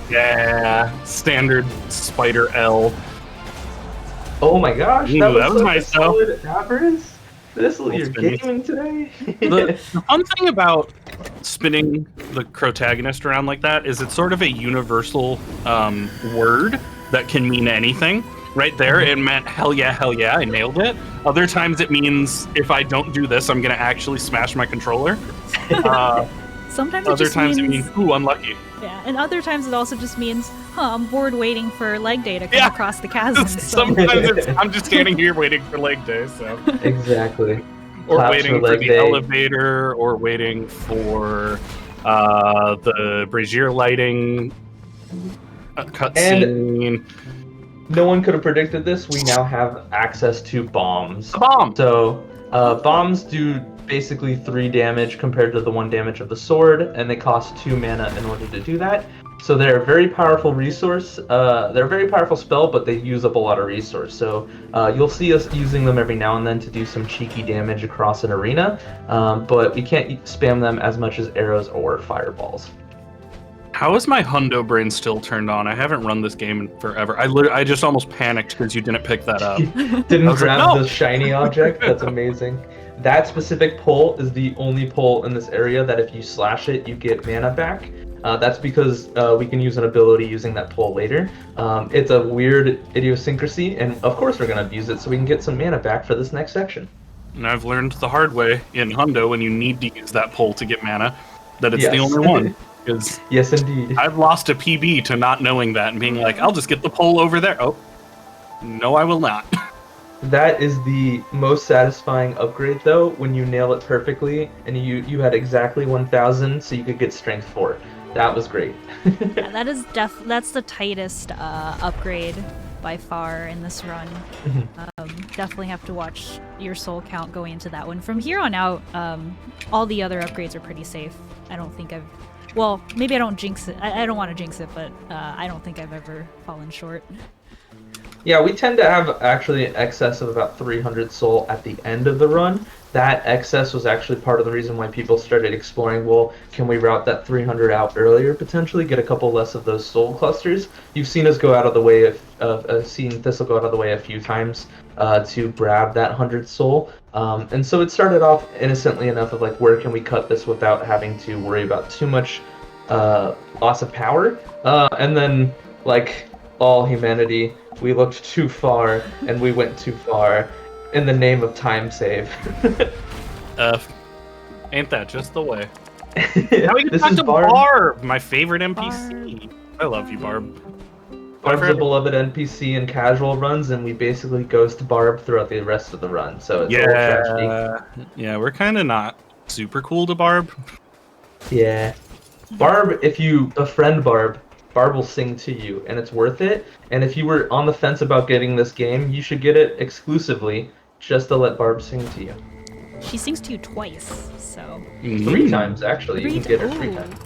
Yeah, standard spider L. Oh my gosh, Ooh, that was nice though. You're gaming today. The fun thing about spinning the protagonist around like that is it's sort of a universal word that can mean anything. Right there, it meant hell yeah, I nailed it. Other times it means if I don't do this, I'm gonna actually smash my controller. Sometimes other times it means ooh, unlucky. Yeah, and other times it also just means, I'm bored waiting for leg day to come across the chasm. Sometimes I'm just standing here waiting for leg day. So exactly. Or Claps waiting for the day. elevator, or waiting for the brazier lighting cutscene. No one could have predicted this. We now have access to bombs. A bomb! So, bombs do basically 3 damage compared to the 1 damage of the sword, and they cost 2 mana in order to do that. So they're a very powerful resource. They're a very powerful spell, but they use up a lot of resource. So you'll see us using them every now and then to do some cheeky damage across an arena, but we can't spam them as much as arrows or fireballs. How is my Hundo brain still turned on? I haven't run this game in forever. I just almost panicked because you didn't pick that up. Didn't grab the shiny object? That's amazing. That specific pull is the only pull in this area that if you slash it, you get mana back. That's because we can use an ability using that pull later. It's a weird idiosyncrasy, and of course we're going to abuse it so we can get some mana back for this next section. And I've learned the hard way in Hundo when you need to use that pull to get mana, that it's the only one. Yes, indeed. I've lost a PB to not knowing that and being like, I'll just get the pull over there. Oh, no, I will not. That is the most satisfying upgrade, though, when you nail it perfectly and you had exactly 1,000, so you could get Strength 4. That was great. Yeah, that's the tightest upgrade by far in this run. Definitely have to watch your soul count going into that one. From here on out, all the other upgrades are pretty safe. I don't think well, maybe I don't jinx it. I don't want to jinx it, but I don't think I've ever fallen short. Yeah, we tend to have actually an excess of about 300 soul at the end of the run. That excess was actually part of the reason why people started exploring, well, can we route that 300 out earlier, potentially, get a couple less of those soul clusters? You've seen us go out of the way, seen Thistle go out of the way a few times to grab that 100 soul. And so it started off innocently enough of like, where can we cut this without having to worry about too much loss of power? And then, like all humanity, we looked too far and we went too far in the name of time save. Ain't that just the way? Now we can This talk is to Barb. Barb, my favorite NPC. I love you, Barb. Barb's a beloved NPC in casual runs, and we basically ghost Barb throughout the rest of the run, so it's a little tragedy. Yeah, we're kind of not super cool to Barb. Yeah. Barb, if you befriend Barb, Barb will sing to you, and it's worth it. And if you were on the fence about getting this game, you should get it exclusively just to let Barb sing to you. She sings to you twice, so 3 times, actually. You can get her 3 Ooh. times.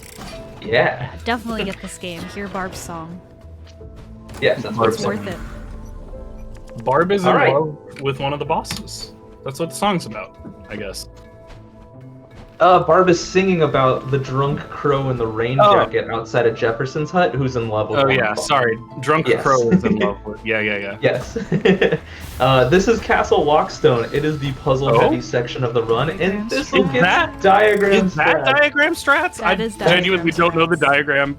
Yeah. Definitely get this game. Hear Barb's song. Yes, that's what It's it's worth it. Barb is in All right. love with one of the bosses. That's what the song's about, I guess. Barb is singing about the drunk crow in the rain Oh. jacket outside of Jefferson's hut, who's in love with Oh one yeah, of them. sorry. Drunk Yes. Crow is in love with. Yeah. Yes. This is Castle Lockstone. It is the puzzle-heavy Oh? section of the run, and this Is will get that- diagram Is that strats. diagram strats? That I is diagram genuinely don't know the diagram.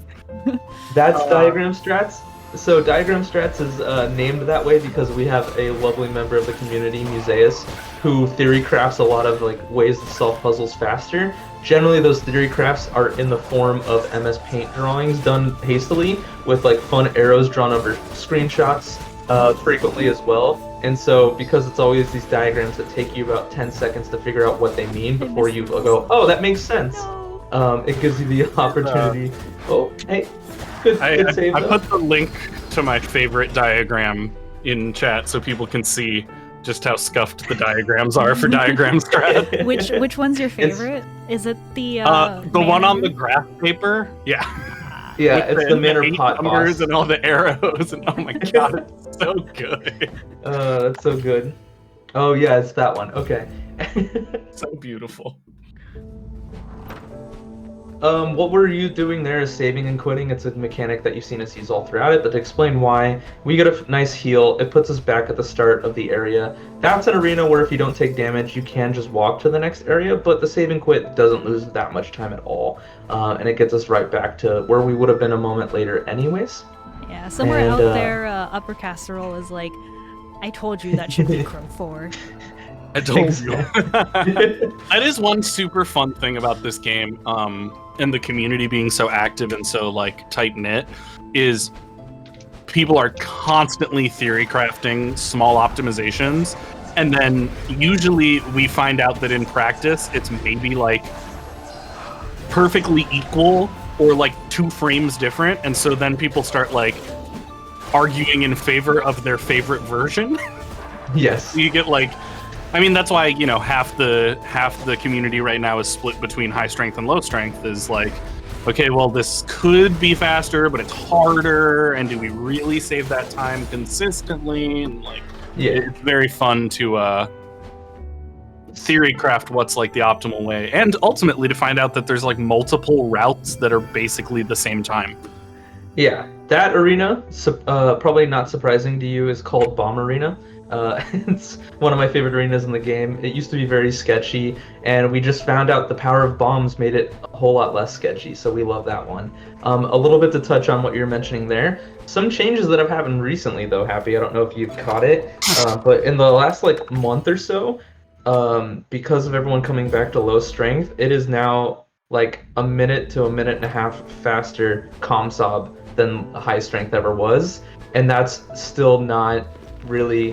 That's Uh, diagram strats. So diagram strats is named that way because we have a lovely member of the community, Museus, who theory crafts a lot of like ways to solve puzzles faster. Generally, those theory crafts are in the form of MS Paint drawings done hastily with like fun arrows drawn over screenshots frequently as well. And so, because it's always these diagrams that take you about 10 seconds to figure out what they mean before you go, oh, that makes sense. It gives you the opportunity. Oh, hey, good save I though. put the link to my favorite diagram in chat so people can see just how scuffed the diagrams are for diagram strat. Which one's your favorite? Is it the The one on the man? graph paper? Yeah. Yeah, With it's the Manor eight Pot numbers boss. and all the arrows and oh my god, it's so good. That's so good. Oh yeah, it's that one. Okay. So beautiful. What were you doing there is saving and quitting. It's a mechanic that you've seen us use all throughout it, but to explain why, we get a nice heal. It puts us back at the start of the area. That's an arena where if you don't take damage, you can just walk to the next area, but the save and quit doesn't lose that much time at all. And it gets us right back to where we would have been a moment later anyways. Yeah, somewhere And, out there, Upper Casserole is like, I told you that should be Crow 4. I told you. That is one super fun thing about this game, and the community being so active and so like tight knit, is people are constantly theory crafting small optimizations, and then usually we find out that in practice it's maybe like perfectly equal or like 2 frames different, and so then people start like arguing in favor of their favorite version. Yes. You get like, I mean, that's why, you know, half the community right now is split between high strength and low strength. Is like, okay, well, this could be faster, but it's harder, and do we really save that time consistently? And like, Yeah. it's very fun to theory craft what's like the optimal way, and ultimately to find out that there's like multiple routes that are basically the same time. Yeah. That arena, probably not surprising to you, is called Bomb Arena. It's one of my favorite arenas in the game. It used to be very sketchy, and we just found out the power of bombs made it a whole lot less sketchy, so we love that one. A little bit to touch on what you're mentioning there. Some changes that have happened recently, though, Happy. I don't know if you've caught it, but in the last like month or so, because of everyone coming back to low strength, it is now like a minute to a minute and a half faster ComSob than high strength ever was, and that's still not really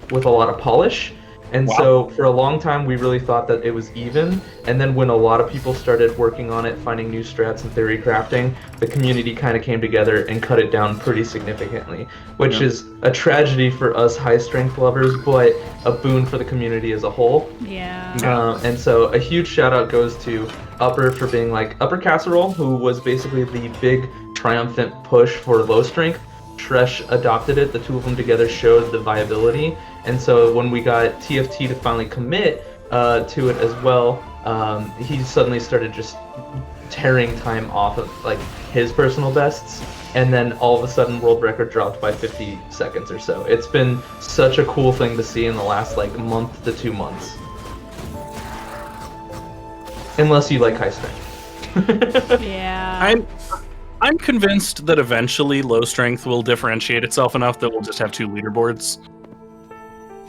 with a lot of polish. And Wow. so for a long time we really thought that it was even, and then when a lot of people started working on it, finding new strats and theory crafting, the community kind of came together and cut it down pretty significantly, which Yeah. is a tragedy for us high strength lovers, but a boon for the community as a whole. Yeah. And so a huge shout out goes to Upper for being like Upper Casserole, who was basically the big triumphant push for low strength, Shresh adopted it, the two of them together showed the viability. And so when we got TFT to finally commit to it as well, he suddenly started just tearing time off of like his personal bests, and then all of a sudden world record dropped by 50 seconds or so. It's been such a cool thing to see in the last like month to 2 months. Unless you like high strength. Yeah. I'm convinced that eventually low strength will differentiate itself enough that we'll just have 2 leaderboards.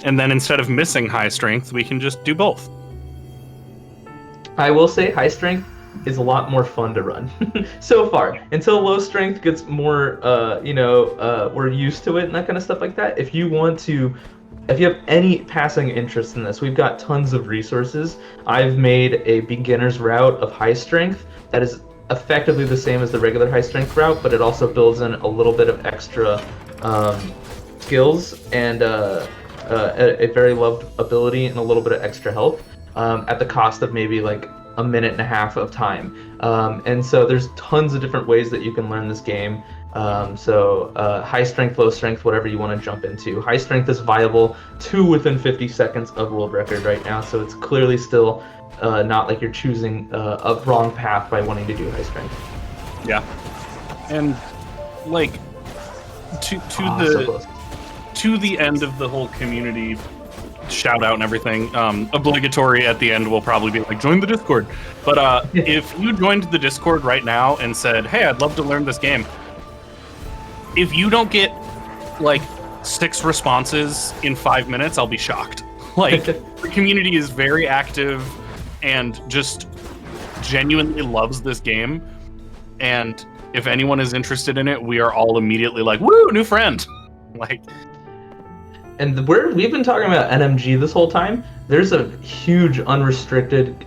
And then instead of missing high strength, we can just do both. I will say high strength is a lot more fun to run so far. Until low strength gets more, we're used to it and that kind of stuff like that. If you have any passing interest in this, we've got tons of resources. I've made a beginner's route of high strength that is effectively the same as the regular high strength route, but it also builds in a little bit of extra skills and a very loved ability and a little bit of extra health at the cost of maybe like a minute and a half of time. And so there's tons of different ways that you can learn this game. High strength, low strength, whatever you want to jump into. High strength is viable to within 50 seconds of world record right now, so it's clearly still not like you're choosing a wrong path by wanting to do high strength. Yeah. And like to the end of the whole community shout out and everything, obligatory at the end will probably be like, join the Discord. But if you joined the Discord right now and said, hey, I'd love to learn this game, if you don't get like 6 responses in 5 minutes, I'll be shocked. Like, the community is very active and just genuinely loves this game. And if anyone is interested in it, we are all immediately like, woo, new friend. Like, and we've been talking about NMG this whole time. There's a huge unrestricted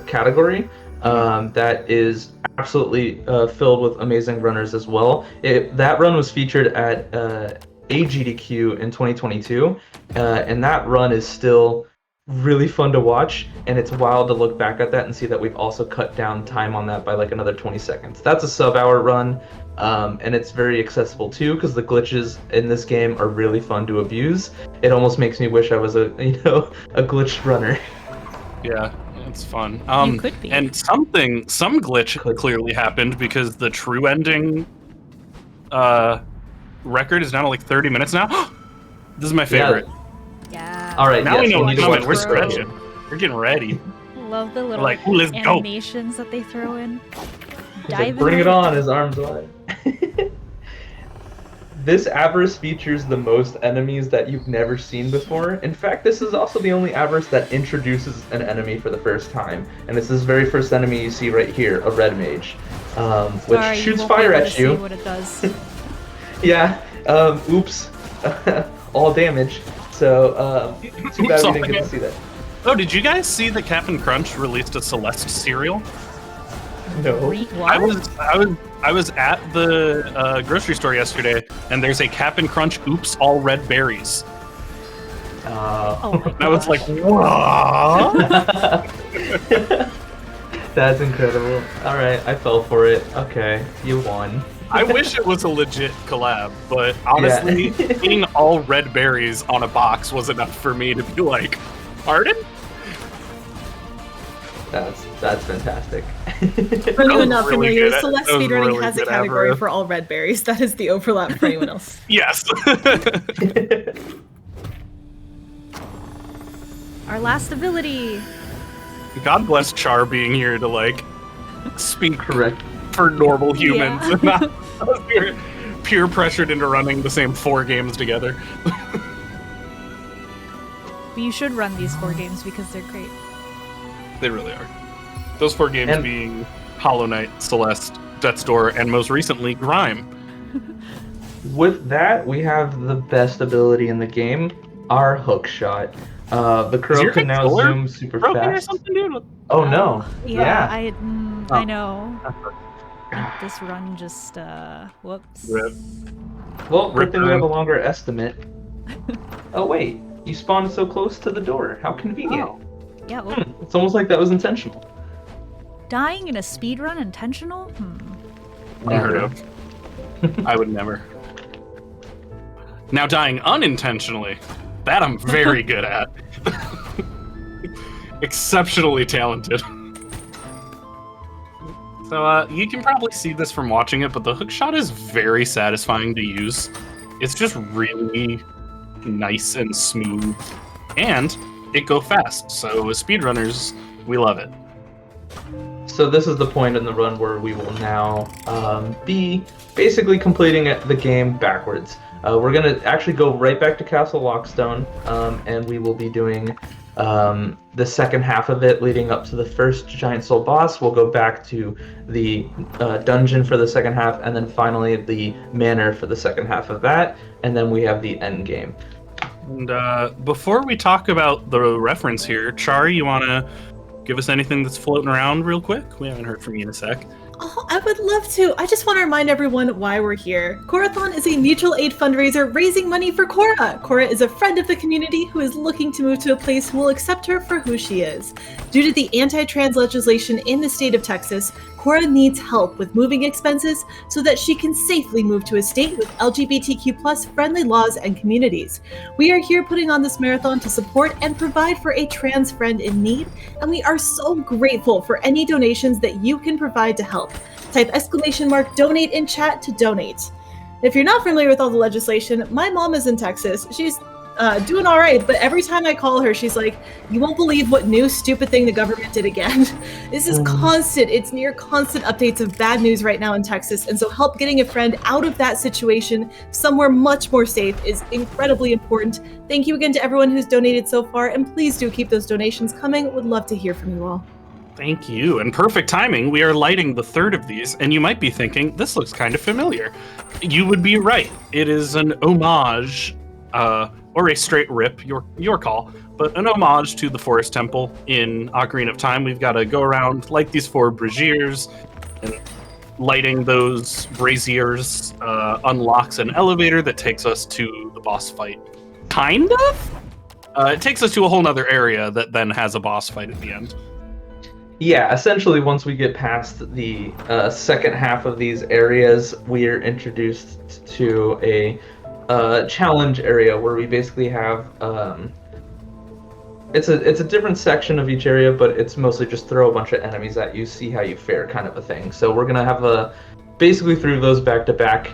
category that is absolutely filled with amazing runners as well. That run was featured at AGDQ in 2022, and that run is still really fun to watch, and it's wild to look back at that and see that we've also cut down time on that by like another 20 seconds. That's a sub-hour run, and it's very accessible too because the glitches in this game are really fun to abuse. It almost makes me wish I was a glitched runner. Yeah, it's fun. You could be. And some glitch clearly happened because the true ending record is down to like 30 minutes now. This is my favorite. Yeah. All right. Now we know what's we're stretching. We're getting ready. Love the little like, let's go. animations that they throw in. Like, bring it on, his arms wide. This Avarice features the most enemies that you've never seen before. In fact, this is also the only Avarice that introduces an enemy for the first time. And it's this very first enemy you see right here, a red mage, which shoots fire at you. See what it does. Yeah, oops, all damage. So, too bad we didn't get to see that. Oh, did you guys see that Cap'n Crunch released a Celeste cereal? No. I was at the grocery store yesterday, and there's a Cap'n Crunch Oops All Red Berries. Oh my And I was like, what? That's incredible. All right, I fell for it. Okay, you won. I wish it was a legit collab, but honestly, seeing all red berries on a box was enough for me to be like, pardon? That's fantastic. For anyone not really familiar, good. Celeste That was speedrunning really has a good, category Avro. for all red berries. That is the overlap for anyone else. Yes. Our last ability. God bless Char being here to like speak Correct. for normal humans Yeah. and not peer pressured into running the same 4 games together. But you should run these 4 games because they're great. They really are. Those 4 games being Hollow Knight, Celeste, Death's Door, and most recently Grime. With that, we have the best ability in the game, our hook shot. The crow can now zoom super Broken or fast. something, dude? Oh no! Yeah, Yeah. I know. I think this run just whoops. Rip. Well, good Rip thing we have a run. longer estimate. Oh wait, you spawned so close to the door. How convenient. Oh. Yeah, well, It's almost like that was intentional. dying in a speed run intentional? Unheard of. I would never. Now dying unintentionally, that I'm very good at. Exceptionally talented. So you can probably see this from watching it, but the hookshot is very satisfying to use. It's just really nice and smooth, and it go fast. So as speedrunners, we love it. So this is the point in the run where we will now be basically completing the game backwards. We're going to actually go right back to Castle Lockstone, and we will be doing the second half of it leading up to the first Giant Soul boss. We'll go back to the dungeon for the second half, and then finally the manor for the second half of that, and then we have the end game. And before we talk about the reference here, Char, you want to give us anything that's floating around real quick? We haven't heard from you in a sec. Oh, I would love to. I just want to remind everyone why we're here. Corathon is a mutual aid fundraiser raising money for Cora. Cora is a friend of the community who is looking to move to a place who will accept her for who she is. Due to the anti-trans legislation in the state of Texas, Cora needs help with moving expenses so that she can safely move to a state with LGBTQ+ friendly laws and communities. We are here putting on this marathon to support and provide for a trans friend in need, and we are so grateful for any donations that you can provide to help. Type !donate in chat to donate. If you're not familiar with all the legislation, my mom is in Texas. She's doing all right, but every time I call her, she's like, "You won't believe what new stupid thing the government did again." This is constant. It's near constant updates of bad news right now in Texas, and so help getting a friend out of that situation somewhere much more safe is incredibly important. Thank you again to everyone who's donated so far, and please do keep those donations coming. Would love to hear from you all. Thank you. And perfect timing. We are lighting the third of these, and you might be thinking, this looks kind of familiar. You would be right. It is an homage, or a straight rip, your call, but an homage to the Forest Temple in Ocarina of Time. We've got to go around, light these 4 braziers, and lighting those braziers unlocks an elevator that takes us to the boss fight. Kind of? It takes us to a whole nother area that then has a boss fight at the end. Yeah, essentially once we get past the second half of these areas, we are introduced to a challenge area where we basically have it's a different section of each area, but it's mostly just throw a bunch of enemies at you, see how you fare kind of a thing. So we're gonna have basically through those back to back.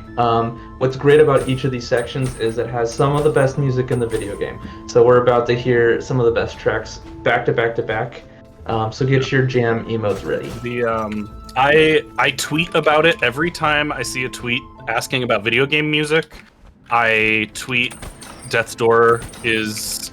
What's great about each of these sections is it has some of the best music in the video game. So we're about to hear some of the best tracks back to back to back. So get your jam emotes ready. I tweet about it every time I see a tweet asking about video game music. I tweet Death's Door is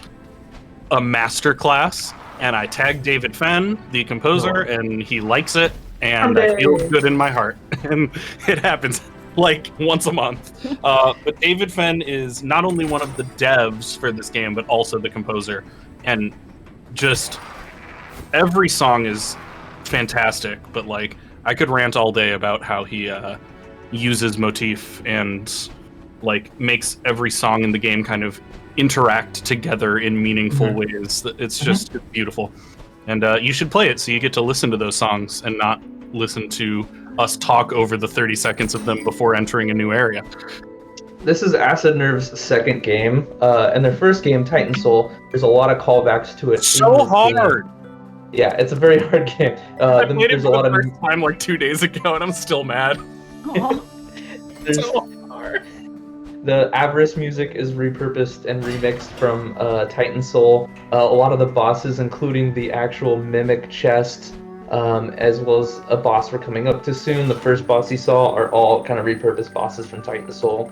a masterclass, and I tag David Fenn, the composer, and he likes it, and I feel good in my heart. And it happens like once a month. But David Fenn is not only one of the devs for this game, but also the composer, and just every song is fantastic. But like, I could rant all day about how he uses motif and like makes every song in the game kind of interact together in meaningful ways. It's just beautiful. And you should play it so you get to listen to those songs and not listen to us talk over the 30 seconds of them before entering a new area. This is Acid Nerve's second game. In their first game, Titan Soul, there's a lot of callbacks to it. So hard! Yeah, it's a very hard game. I played it for the first time like 2 days ago, and I'm still mad. So hard. The Avarice music is repurposed and remixed from Titan Soul. A lot of the bosses, including the actual mimic chest, as well as a boss we're coming up to soon, the first boss you saw, are all kind of repurposed bosses from Titan Soul.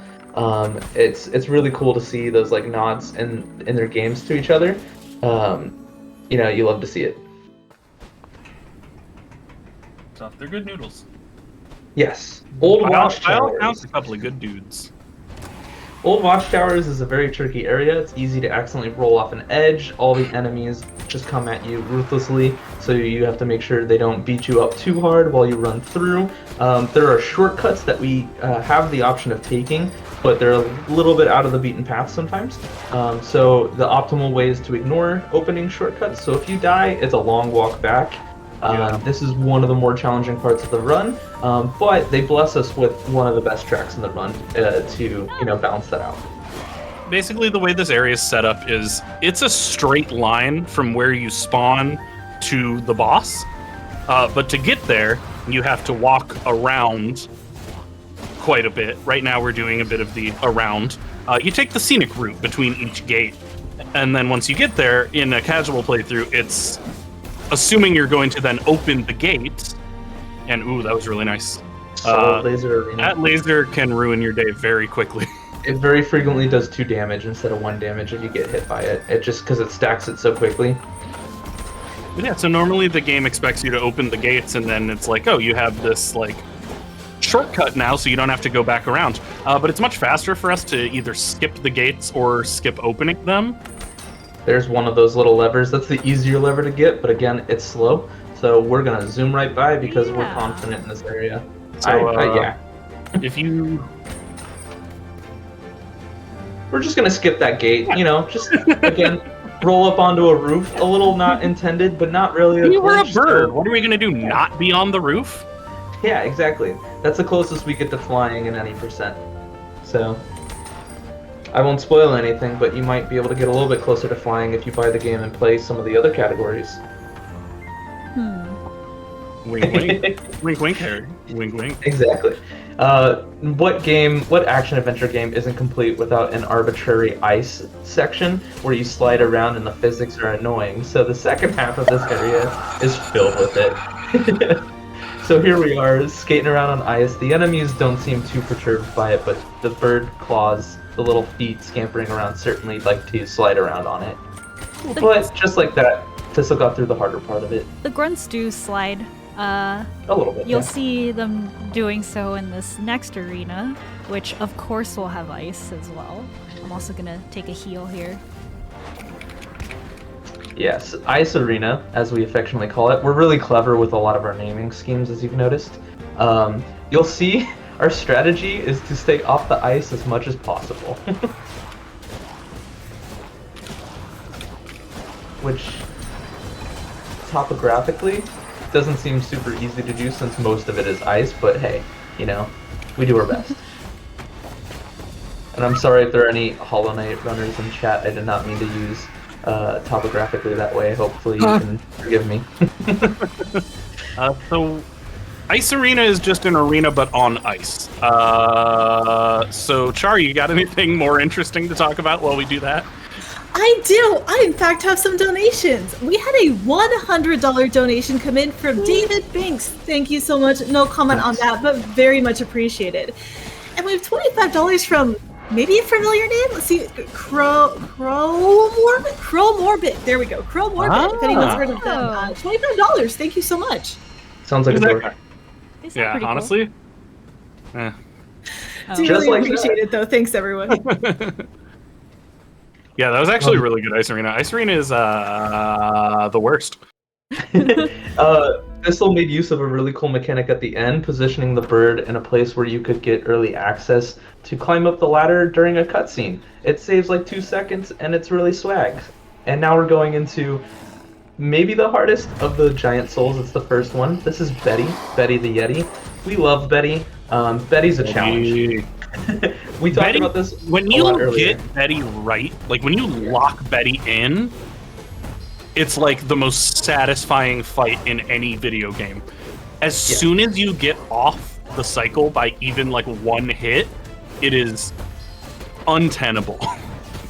It's really cool to see those like nods in their games to each other. You love to see it. So they're good noodles. Yes. Old Watchtowers. Found a couple of good dudes. Old Watchtowers is a very tricky area. It's easy to accidentally roll off an edge. All the enemies just come at you ruthlessly, so you have to make sure they don't beat you up too hard while you run through. There are shortcuts that we have the option of taking, but they're a little bit out of the beaten path sometimes. So the optimal way is to ignore opening shortcuts. So if you die, it's a long walk back. This is one of the more challenging parts of the run, but they bless us with one of the best tracks in the run to balance that out. basically the way this area is set up is it's a straight line from where you spawn to the boss. But to get there, you have to walk around quite a bit. Right now we're doing a bit of the around. You take the scenic route between each gate. And then once you get there, in a casual playthrough, it's assuming you're going to then open the gate. And ooh, that was really nice. Laser arena. That laser can ruin your day very quickly. It very frequently does 2 damage instead of 1 damage if you get hit by it. It just because it stacks it so quickly. But yeah, so normally the game expects you to open the gates, and then it's like, oh, you have this like shortcut now, so you don't have to go back around. But it's much faster for us to either skip the gates or skip opening them. There's one of those little levers. That's the easier lever to get, but again, it's slow. So we're gonna zoom right by because we're confident in this area. So yeah. If you... We're just gonna skip that gate, you know, just, again, roll up onto a roof. A little not intended, but not really. You were a bird. What are we gonna do, not be on the roof? Yeah, exactly. That's the closest we get to flying in any percent. So, I won't spoil anything, but you might be able to get a little bit closer to flying if you buy the game and play some of the other categories. Wink, wink. Wink, wink, Harry. Wink, wink. Exactly. What action-adventure game isn't complete without an arbitrary ice section where you slide around and the physics are annoying? So the second half of this area is filled with it. So here we are, skating around on ice. The enemies don't seem too perturbed by it, but the bird claws, the little feet scampering around, certainly like to slide around on it. But just like that, Thistle got through the harder part of it. The grunts do slide. A little bit. You'll yeah. see them doing so in this next arena, which of course will have ice as well. I'm also gonna take a heal here. Yes, Ice Arena, as we affectionately call it. We're really clever with a lot of our naming schemes, as you've noticed. You'll see our strategy is to stay off the ice as much as possible. Which, topographically, doesn't seem super easy to do since most of it is ice, but hey, you know, we do our best. And I'm sorry if there are any Hollow Knight runners in chat. I did not mean to use topographically that way. Hopefully you can forgive me. So, Ice Arena is just an arena but on ice. So, Char, you got anything more interesting to talk about while we do that? I do. I, in fact, have some donations. We had a $100 donation come in from David Binks. Thank you so much. No comment on that, but very much appreciated. And we have $25 from maybe a familiar name. Let's see, Crow Morbid. There we go, Crow Morbid. If anyone's heard of them, $25. Thank you so much. Sounds like a dork. Yeah, honestly. Do really like appreciate it, though. Thanks, everyone. Yeah, that was actually really good, Ice Arena. Ice Arena is the worst. Thistle made use of a really cool mechanic at the end, positioning the bird in a place where you could get early access to climb up the ladder during a cutscene. It saves like 2 seconds, and it's really swag. And now we're going into maybe the hardest of the giant souls. It's the first one. This is Betty the Yeti. We love Betty. Betty's a challenge. We talked about this when you get Betty right, like when you lock Betty in, it's like the most satisfying fight in any video game. As soon as you get off the cycle by even like one hit, it is untenable.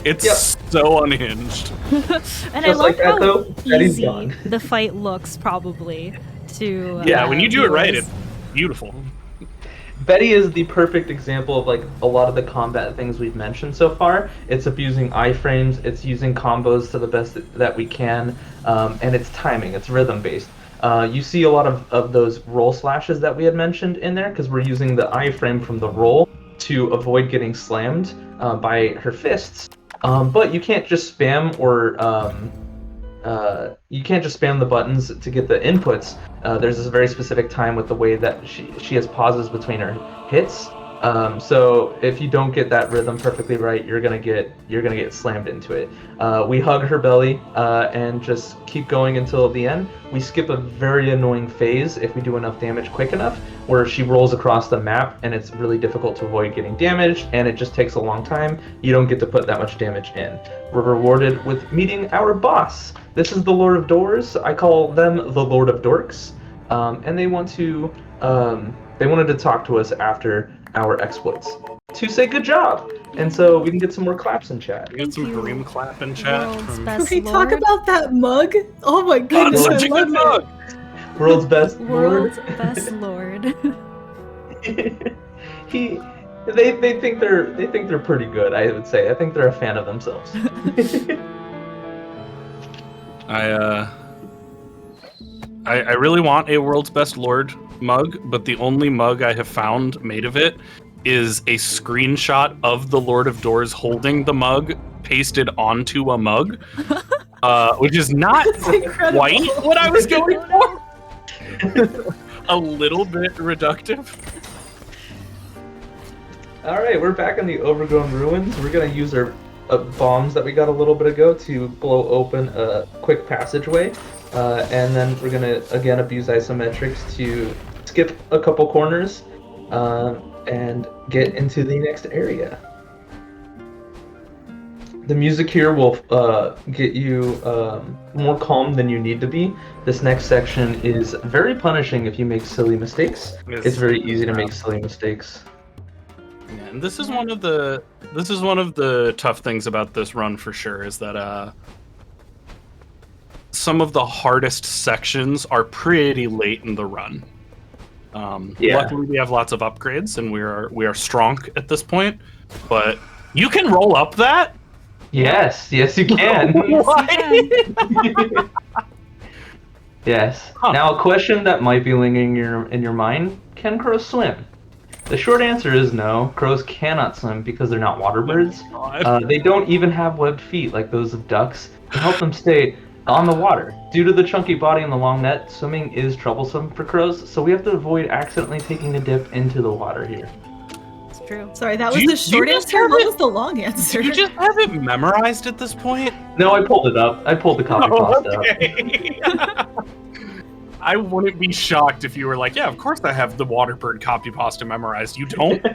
It's so unhinged. And Just I love like that, how though, Betty's easy gone. the fight looks, probably, to when you do it right, viewers. it's beautiful. Betty is the perfect example of like a lot of the combat things we've mentioned so far. It's abusing iframes, it's using combos to the best that we can, and it's timing, it's rhythm based. You see a lot of those roll slashes that we had mentioned in there because we're using the iframe from the roll to avoid getting slammed by her fists. But you can't just spam the buttons to get the inputs. There's this very specific time with the way that she has pauses between her hits So if you don't get that rhythm perfectly right, you're gonna get slammed into it. We hug her belly and just keep going until the end. We skip a very annoying phase if we do enough damage quick enough, where she rolls across the map and it's really difficult to avoid getting damaged, and it just takes a long time. You don't get to put that much damage in. We're rewarded with meeting our boss. This is the Lord of Doors. I call them the Lord of Dorks, and they wanted to talk to us after our exploits to say good job, and so we can get some more claps in chat. We got some you. Bream clap in chat. World's From... best Can we talk lord. about that mug? Oh my Oh, goodness, such I a love good it. mug. World's best lord. World's best lord. They think they're pretty good. I would say. I think they're a fan of themselves. I really want a World's Best Lord mug, but the only mug I have found made of it is a screenshot of the Lord of Doors holding the mug pasted onto a mug, which is not That's incredible. quite what I was going for. A little bit reductive. All right, we're back in the overgrown ruins. We're gonna use our bombs that we got a little bit ago to blow open a quick passageway, and then we're gonna again abuse isometrics to skip a couple corners and get into the next area. The music here will get you more calm than you need to be. This next section is very punishing if you make silly mistakes. It's very easy to make silly mistakes. Yeah, and this is one of the tough things about this run for sure, is that some of the hardest sections are pretty late in the run. Luckily we have lots of upgrades and we are strong at this point, but you can roll up that. Yes, you can. Yes. Huh. Now, a question that might be lingering in your mind: can crows swim? The short answer is no. Crows cannot swim because they're not water birds. They don't even have webbed feet like those of ducks to help them stay on the water. Due to the chunky body and the long net, swimming is troublesome for crows, so we have to avoid accidentally taking a dip into the water here. It's true. Sorry, that was the short answer. What was the long answer? You just have it memorized at this point? No, I pulled it up. I pulled the copy pasta up. Okay. I wouldn't be shocked if you were like, yeah, of course I have the Waterbird copy pasta memorized. You don't?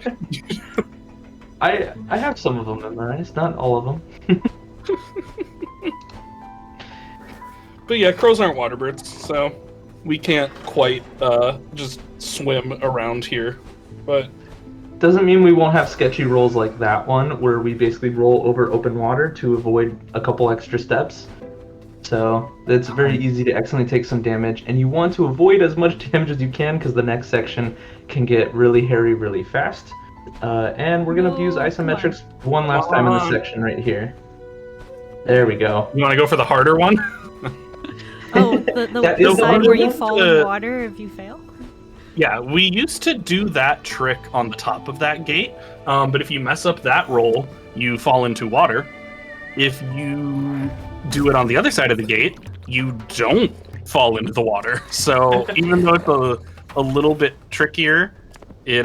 I have some of them memorized, not all of them. But yeah, crows aren't waterbirds, so we can't quite just swim around here. But doesn't mean we won't have sketchy rolls like that one, where we basically roll over open water to avoid a couple extra steps. So it's very easy to accidentally take some damage, and you want to avoid as much damage as you can because the next section can get really hairy really fast. And we're gonna use isometrics one last time in this section right here. There we go. You want to go for the harder one? Oh, the side where you fall in water if you fail? Yeah, we used to do that trick on the top of that gate, but if you mess up that roll, you fall into water. If you do it on the other side of the gate, you don't fall into the water. So even though it's a little bit trickier, it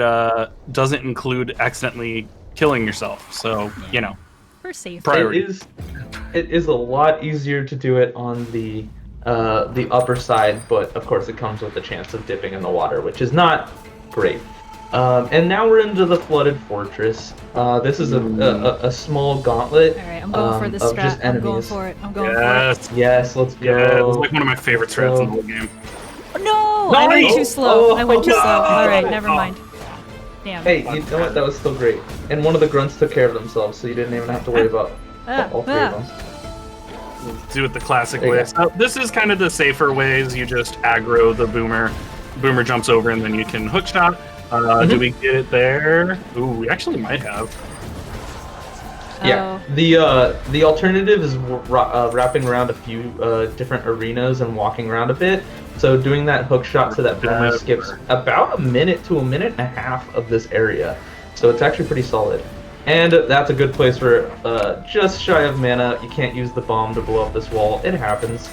doesn't include accidentally killing yourself. So, you know, For safety. priority. It is a lot easier to do it on the upper side, but of course it comes with the chance of dipping in the water, which is not great. And now we're into the flooded fortress. This is a small gauntlet. All right, I'm going for this of strat. just I'm going enemies. for it. I'm going Yes, Yes, let's go. yeah, it's like one of my favorite strats in the whole game. for it. No! I went too slow. I went too slow. All right, never mind. Damn. Hey, you know what? That was still great. And one of the grunts took care of themselves, so you didn't even have to worry about all three of them. Do it the classic There you way. So this is kind of the safer ways. You just aggro the boomer. Boomer jumps over, and then you can hook shot. Do we get it there? Ooh, we actually might have. Yeah, the alternative is wrapping around a few different arenas and walking around a bit. So doing that hook shot to that boomer skips about a minute to a minute and a half of this area. So it's actually pretty solid. And that's a good place for just shy of mana. You can't use the bomb to blow up this wall. It happens.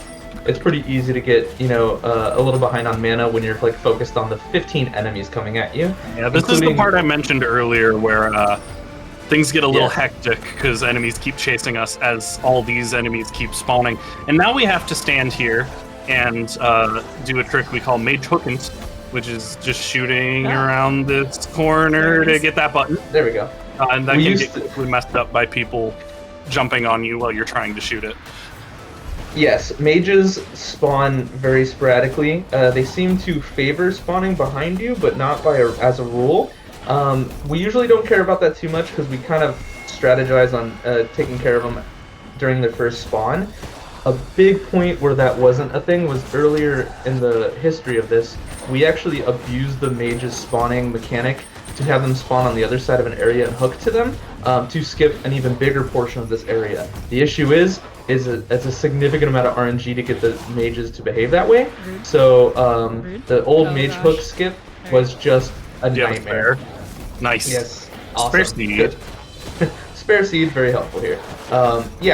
it's pretty easy to get, a little behind on mana when you're like focused on the 15 enemies coming at you. Yeah, this is the part I mentioned earlier where things get a little hectic because enemies keep chasing us as all these enemies keep spawning. And now we have to stand here and do a trick we call Mage Hookins, which is just shooting around this corner to get that button. There we go. And that can get quickly messed up by people jumping on you while you're trying to shoot it. Yes, mages spawn very sporadically. They seem to favor spawning behind you, but not as a rule. We usually don't care about that too much because we kind of strategize on taking care of them during their first spawn. A big point where that wasn't a thing was earlier in the history of this, we actually abused the mage's spawning mechanic to have them spawn on the other side of an area and hook to them to skip an even bigger portion of this area. The issue is it's a significant amount of RNG to get the mages to behave that way. So the old mage hook skip was just a nightmare. Nice. Yes. Spare seed. Spare seed, very helpful here.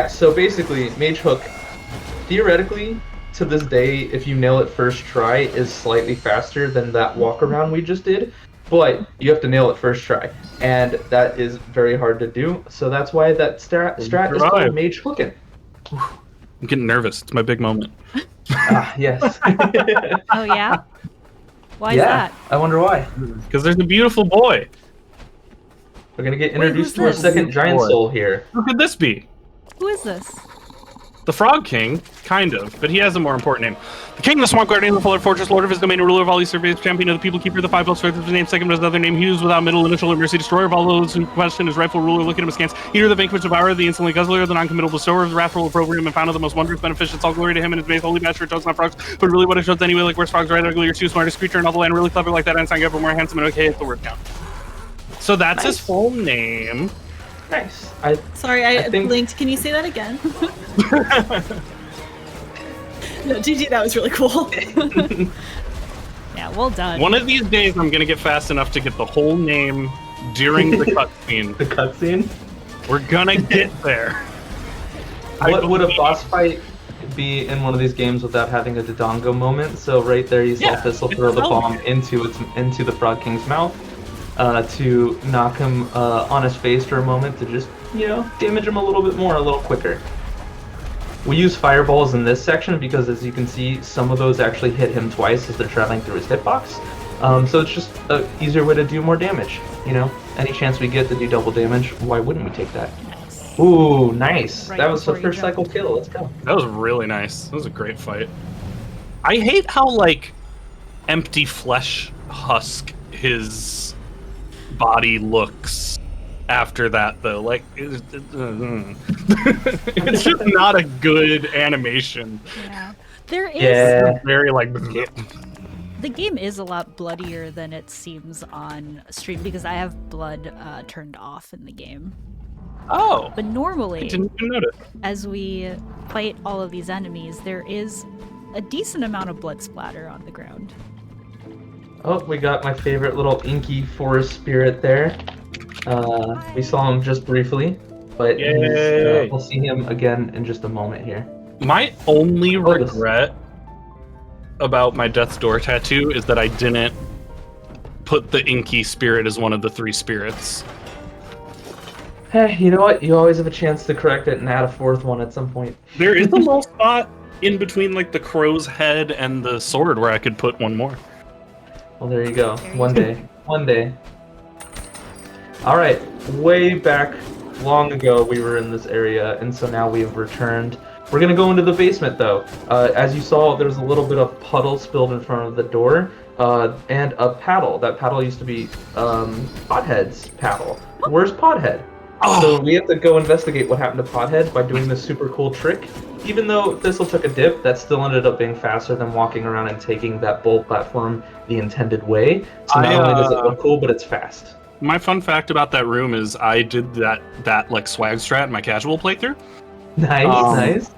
So basically, mage hook, theoretically, to this day, if you nail it first try, is slightly faster than that walk around we just did. But you have to nail it first try, and that is very hard to do. So that's why that strat is called mage hooking. I'm getting nervous. It's my big moment. Yes. Oh yeah? Why is that? I wonder why. Because there's a beautiful boy. We're gonna get introduced to our second giant soul here. Who could this be? Who is this? The Frog King, kind of, but he has a more important name. The King, the Swamp Guardian, the Polar Fortress, Lord of his domain, ruler of all these surveys, champion of the people, keeper of the five bells, of his name, second of his other name, Hughes, without middle, initial, or mercy, destroyer of all those who question his rightful ruler, look at him askance, eater of the vanquished, devourer, the insolent guzzler, the non-committal bestower of the wrathful opprobrium, and founder of the most wondrous beneficence, all glory to him and his base, holy bastard, does not frogs, but really what it shows anyway, like where's frogs, right, ugly, or too smartest creature in all the land, really clever like that Einstein, ever more handsome, and okay, it's the word count. So that's his full name. Nice. Sorry, I blinked. Can you say that again? No, GG, that was really cool. Yeah, well done. One of these days, I'm gonna get fast enough to get the whole name during the cutscene. The cutscene? We're gonna get there. What would a boss fight be in one of these games without having a Dodongo moment? So right there, you saw Thistle throw the bomb into the Frog King's mouth to knock him on his face for a moment to just, damage him a little bit more, a little quicker. We use fireballs in this section because, as you can see, some of those actually hit him twice as they're traveling through his hitbox. So it's just an easier way to do more damage. Any chance we get to do double damage, why wouldn't we take that? Nice. Ooh, nice. Right that was the before you first cycle kill. Let's go. That was really nice. That was a great fight. I hate how, empty flesh husk his body looks after that, though. It's just not a good animation. Yeah. There is... Yeah. Very, The game is a lot bloodier than it seems on stream because I have blood turned off in the game. Oh! But normally, I didn't even notice. as we fight all of these enemies, there is a decent amount of blood splatter on the ground. Oh, we got my favorite little inky forest spirit there. We saw him just briefly, but we'll see him again in just a moment here. My only regret about my Death's Door tattoo is that I didn't put the inky spirit as one of the 3 spirits. Hey, you know what? You always have a chance to correct it and add a 4th one at some point. There is a little spot in between the crow's head and the sword where I could put one more. Well, there you go. One day. One day. Alright, way back long ago we were in this area, and so now we have returned. We're going to go into the basement, though. As you saw, there's a little bit of puddle spilled in front of the door, and a paddle. That paddle used to be Podhead's paddle. Where's Podhead? Oh. So we have to go investigate what happened to Podhead by doing this super cool trick. Even though Thistle took a dip, that still ended up being faster than walking around and taking that bolt platform the intended way. So not only does it look cool, but it's fast. My fun fact about that room is I did that swag strat in my casual playthrough. Nice.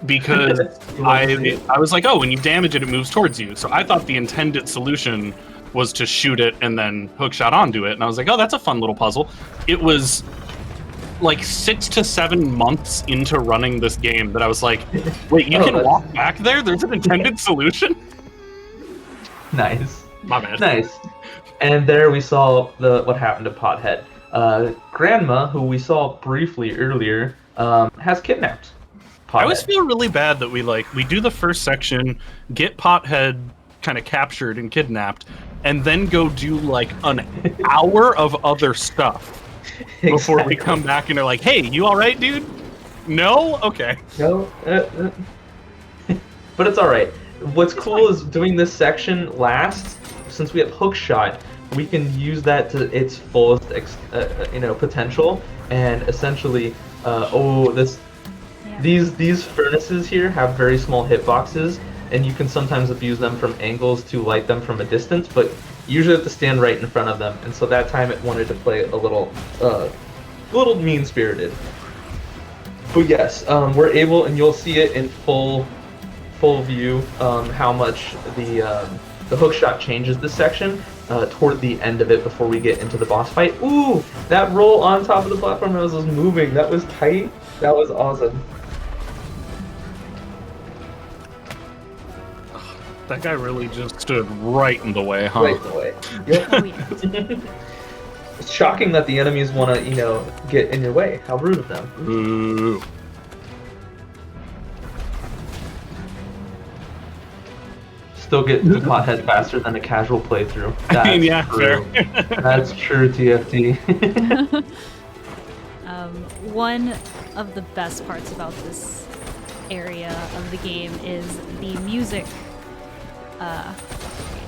Because I was like, oh, when you damage it, it moves towards you. So I thought the intended solution was to shoot it and then hookshot onto it. And I was like, oh, that's a fun little puzzle. It was like 6 to 7 months into running this game that I was like, wait, you can walk back there? There's an intended solution? Nice. My bad. Nice. And there we saw what happened to Pothead. Grandma, who we saw briefly earlier, has kidnapped Pothead. I always feel really bad that we do the first section, get Pothead kind of captured and kidnapped, and then go do like an hour of other stuff before we come back and they're like, hey, you all right, dude? No? Okay. No. But it's all right. What's cool is doing this section last, since we have hookshot, we can use that to its fullest, potential, and essentially, these furnaces here have very small hitboxes, and you can sometimes abuse them from angles to light them from a distance, but you usually have to stand right in front of them, and so that time it wanted to play a little mean-spirited. But yes, we're able, and you'll see it in full view, how much the hookshot changes this section toward the end of it before we get into the boss fight. Ooh, that roll on top of the platform as it was moving, that was tight. That was awesome. That guy really just stood right in the way, huh? Right in the way. Yep. Oh, yeah. It's shocking that the enemies want to, get in your way. How rude of them. Ooh. Still get to Pothead faster than a casual playthrough. That's I mean, yeah, true. fair. That's true, TFT. One of the best parts about this area of the game is the music.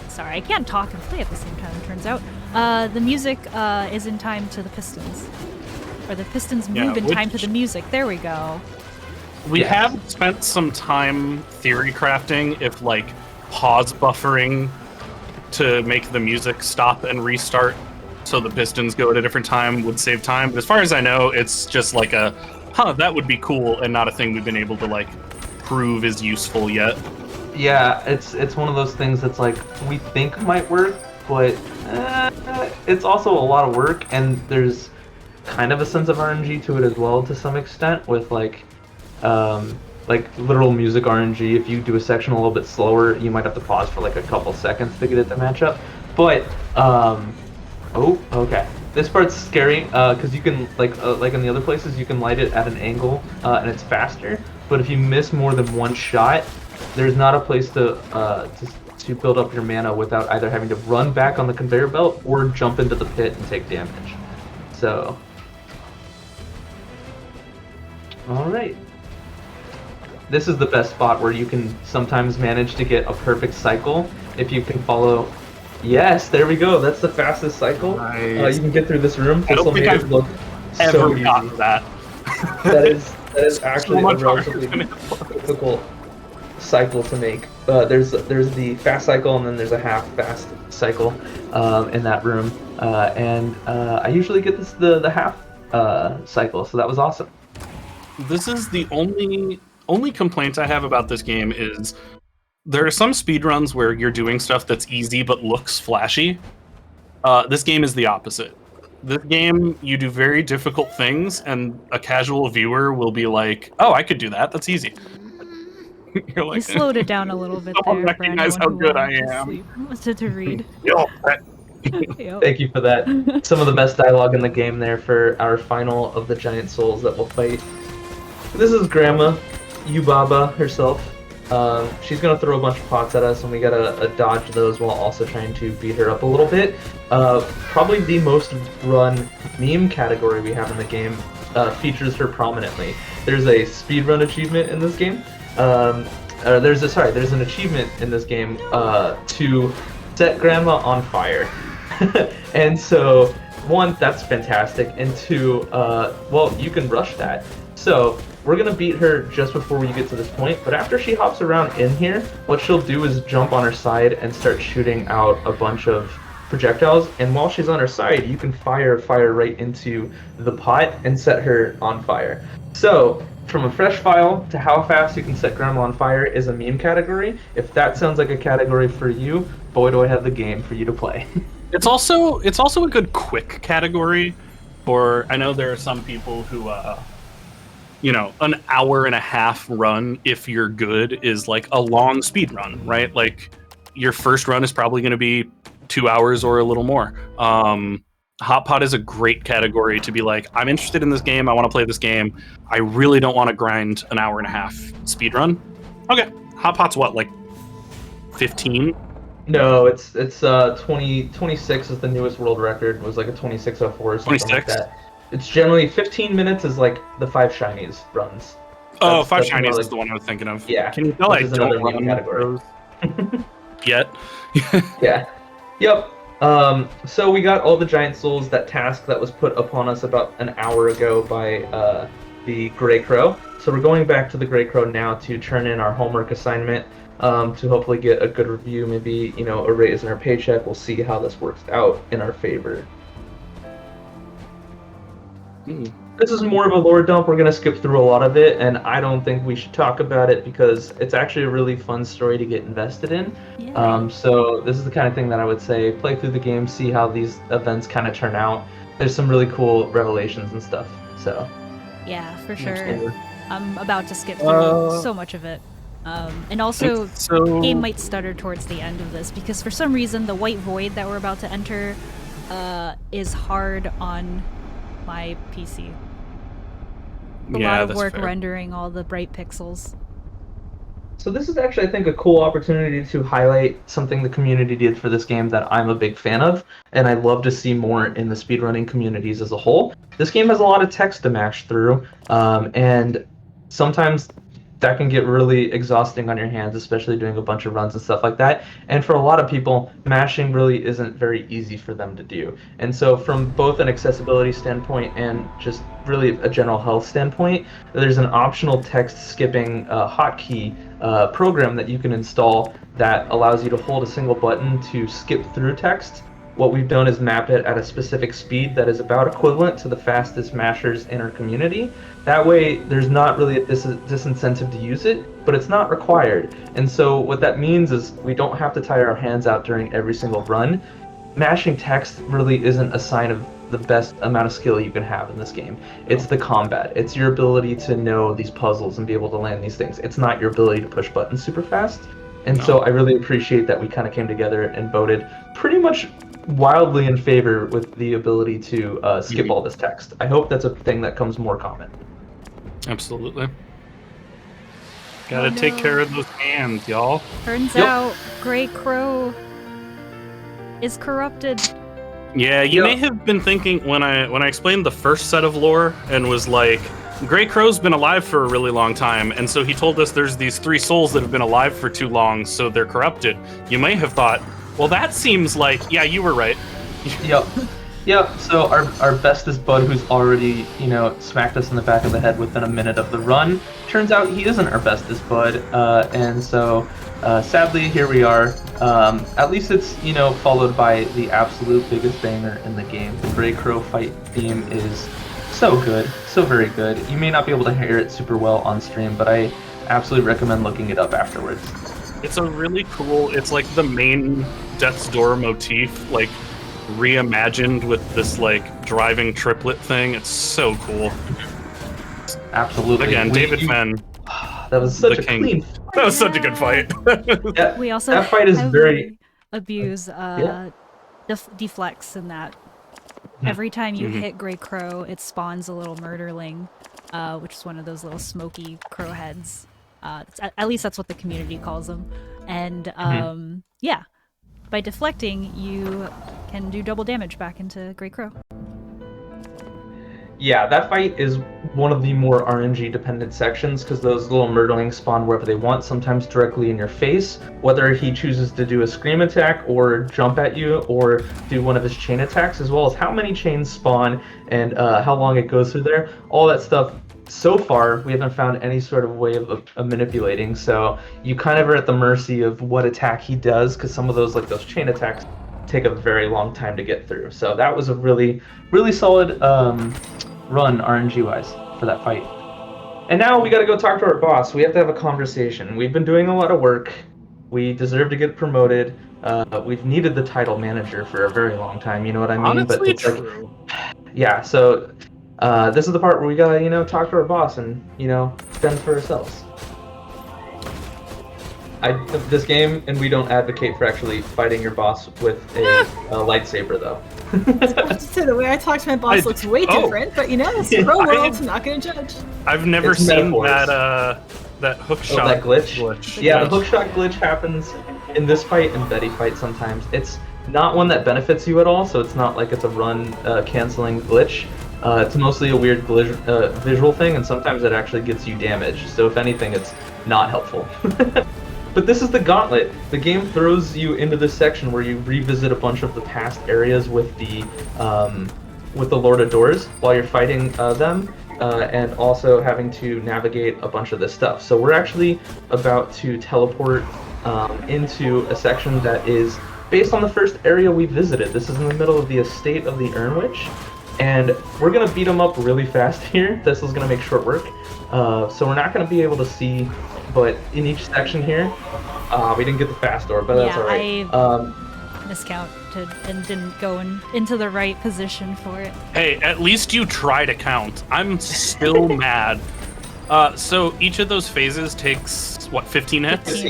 Sorry, I can't talk and play at the same time, it turns out. The music is in time to the pistons. Or the pistons move in time to the music. There we go. We have spent some time theory crafting if, like, pause buffering to make the music stop and restart so the pistons go at a different time would save time. But as far as I know, it's just like that would be cool, and not a thing we've been able to, like, prove is useful yet. Yeah, it's one of those things that's like, we think might work, but it's also a lot of work, and there's kind of a sense of RNG to it as well to some extent with like literal music RNG. If you do a section a little bit slower, you might have to pause for like a couple seconds to get it to match up. But okay. This part's scary because you can like in the other places you can light it at an angle and it's faster. But if you miss more than one shot, there's not a place to build up your mana without either having to run back on the conveyor belt or jump into the pit and take damage. So, all right. This is the best spot where you can sometimes manage to get a perfect cycle if you can follow. Yes, there we go. That's the fastest cycle. Nice. You can get through this room. I don't think I've ever gotten that. That is actually So a much relatively difficult cycle to make. There's the fast cycle and then there's a half fast cycle in that room, and I usually get the half cycle, so that was awesome. This is the only complaint I have about this game is there are some speedruns where you're doing stuff that's easy but looks flashy. This game is the opposite. This game, you do very difficult things, and a casual viewer will be like, "Oh, I could do that. That's easy." You're like, You slowed it down a little bit Someone there for recognize anyone how who good I wanted to am. sleep, to read. Yo, Yep. Thank you for that. Some of the best dialogue in the game there for our final of the giant souls that we'll fight. This is Grandma Yubaba herself. She's gonna throw a bunch of pots at us, and we gotta dodge those while also trying to beat her up a little bit. Probably the most run meme category we have in the game features her prominently. There's a speedrun achievement in this game. There's an achievement in this game to set Grandma on fire. And so, one, that's fantastic, and two, you can rush that. So, we're gonna beat her just before we get to this point, but after she hops around in here, what she'll do is jump on her side and start shooting out a bunch of projectiles, and while she's on her side, you can fire right into the pot and set her on fire. So, from a fresh file to how fast you can set Grandma on fire is a meme category. If that sounds like a category for you, boy do I have the game for you to play. It's also a good quick category. I know there are some people who, an hour and a half run, if you're good, is like a long speed run, right? Like your first run is probably going to be 2 hours or a little more. Hot Pot is a great category to be like, I'm interested in this game. I want to play this game. I really don't want to grind an hour and a half speed run. Okay, Hot Pot's what, like 15? No, it's 26 is the newest world record. It was like a 26:04 or something 26? like that. It's generally 15 minutes is like the 5 shinies runs. Oh, Five that's Shinies more is the one I was thinking of. Yeah, Can you tell which I is another don't new run category. those yet? Yeah. Yep. So we got all the giant souls, that task that was put upon us about an hour ago by the Grey Crow. So we're going back to the Grey Crow now to turn in our homework assignment to hopefully get a good review, maybe, a raise in our paycheck. We'll see how this works out in our favor. This is more of a lore dump. We're going to skip through a lot of it, and I don't think we should talk about it because it's actually a really fun story to get invested in. Yeah. So this is the kind of thing that I would say, play through the game, see how these events kind of turn out. There's some really cool revelations and stuff. So Yeah, for sure. Absolutely. I'm about to skip through so much of it. And also, So game might stutter towards the end of this because for some reason the white void that we're about to enter is hard on my PC. A lot of that's work fair. rendering all the bright pixels. So this is actually, I think, a cool opportunity to highlight something the community did for this game that I'm a big fan of, and I'd love to see more in the speedrunning communities as a whole. This game has a lot of text to mash through, and sometimes that can get really exhausting on your hands, especially doing a bunch of runs and stuff like that. And for a lot of people, mashing really isn't very easy for them to do. And so from both an accessibility standpoint and just really a general health standpoint, there's an optional text skipping hotkey program that you can install that allows you to hold a single button to skip through text. What we've done is map it at a specific speed that is about equivalent to the fastest mashers in our community. That way, there's not really a disincentive to use it, but it's not required. And so what that means is we don't have to tire our hands out during every single run. Mashing text really isn't a sign of the best amount of skill you can have in this game. It's the combat. It's your ability to know these puzzles and be able to land these things. It's not your ability to push buttons super fast. And so I really appreciate that we kind of came together and voted pretty much wildly in favor with the ability to skip all this text. I hope that's a thing that comes more common. Absolutely. Gotta take care of those hands, y'all. Turns Yep. out Grey Crow is corrupted. Yeah, you Yep. may have been thinking when I explained the first set of lore and was like, Grey Crow's been alive for a really long time, and so he told us there's these 3 souls that have been alive for too long, so they're corrupted. You may have thought, well, that seems like, yeah, you were right. Yep. So our bestest bud, who's already, smacked us in the back of the head within a minute of the run, turns out he isn't our bestest bud, and so sadly here we are. At least it's followed by the absolute biggest banger in the game. The Grey Crow fight theme is so good, so very good. You may not be able to hear it super well on stream, but I absolutely recommend looking it up afterwards. It's a really cool, it's like the main Death's Door motif, like reimagined with this like driving triplet thing. It's so cool. Absolutely. Again, David Fenn. That was such the a king. clean. That was such a good fight. We also that fight is heavily very abuse deflects in that. Every time you hit Grey Crow, it spawns a little murderling, which is one of those little smoky crow heads. At least that's what the community calls them. And yeah, by deflecting, you can do double damage back into Grey Crow. Yeah, that fight is one of the more RNG dependent sections because those little murderlings spawn wherever they want, sometimes directly in your face. Whether he chooses to do a scream attack or jump at you or do one of his chain attacks, as well as how many chains spawn and how long it goes through there, all that stuff. So far, we haven't found any sort of way of manipulating, so you kind of are at the mercy of what attack he does, because some of those chain attacks take a very long time to get through. So that was a really, really solid run RNG-wise for that fight. And now we got to go talk to our boss. We have to have a conversation. We've been doing a lot of work. We deserve to get promoted. We've needed the title manager for a very long time. You know what I mean? Honestly, it's true. yeah, so this is the part where we gotta, talk to our boss and, fend for ourselves. This game, and we don't advocate for actually fighting your boss with a lightsaber, though. I have to say, the way I talk to my boss looks way different, but it's the real world, I'm not going to judge. I've never seen that hook shot. That glitch? Yeah, the hook shot glitch happens in this fight and Betty fight sometimes. It's not one that benefits you at all, so it's not like it's a run canceling glitch. It's mostly a weird visual thing, and sometimes it actually gets you damage. So if anything, it's not helpful. But this is the gauntlet. The game throws you into this section where you revisit a bunch of the past areas with the Lord of Doors while you're fighting them, and also having to navigate a bunch of this stuff. So we're actually about to teleport into a section that is based on the first area we visited. This is in the middle of the estate of the Urn Witch, and we're gonna beat them up really fast here. This is gonna make short work. So we're not gonna be able to see, but in each section here, we didn't get the fast door, but that's alright. I miscounted and didn't go into the right position for it. Hey, at least you try to count. I'm still mad. So each of those phases takes, 15 hits?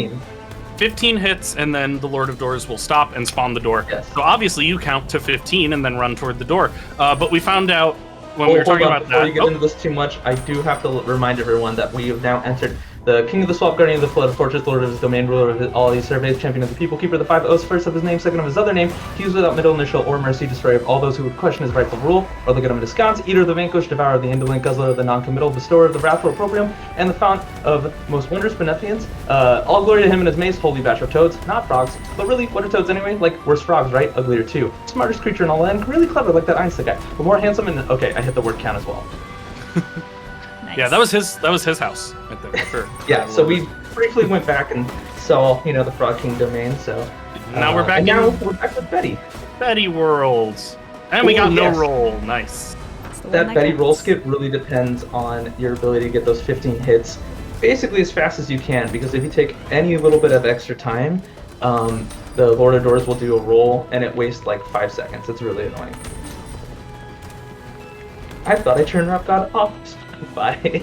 15 hits, and then the Lord of Doors will stop and spawn the door. Yes. So obviously you count to 15 and then run toward the door. But we found out when we were talking about that... Before you get into this too much, I do have to remind everyone that we have now entered the King of the Swamp, Guardian of the Flood, Fortress, Lord of his domain, ruler of all these surveys, champion of the people, keeper of the five oaths, first of his name, second of his other name, he without middle initial or mercy, destroyer of all those who would question his rightful rule, or look at him askance, eater of the vanquished, devourer of the indolent, guzzler of the non-committal, bestower of the wrathful opprobrium, and the fount of most wondrous beneficence. All glory to him and his mace, holy batch of toads, not frogs, but really, what are toads anyway? Like, worse frogs, right? Uglier too. Smartest creature in all land, really clever like that Einstein guy, but more handsome and, okay, I hit the word count as well. Nice. Yeah, that was his house right there, for sure. Yeah, so we briefly went back and saw, the Frog King domain, so... Now we're back now we're back with Betty. Betty Worlds. And we got no roll. Nice. That Betty roll skip really depends on your ability to get those 15 hits basically as fast as you can, because if you take any little bit of extra time, the Lord of Doors will do a roll and it wastes like 5 seconds. It's really annoying. I thought I turned Rap God off. Bye.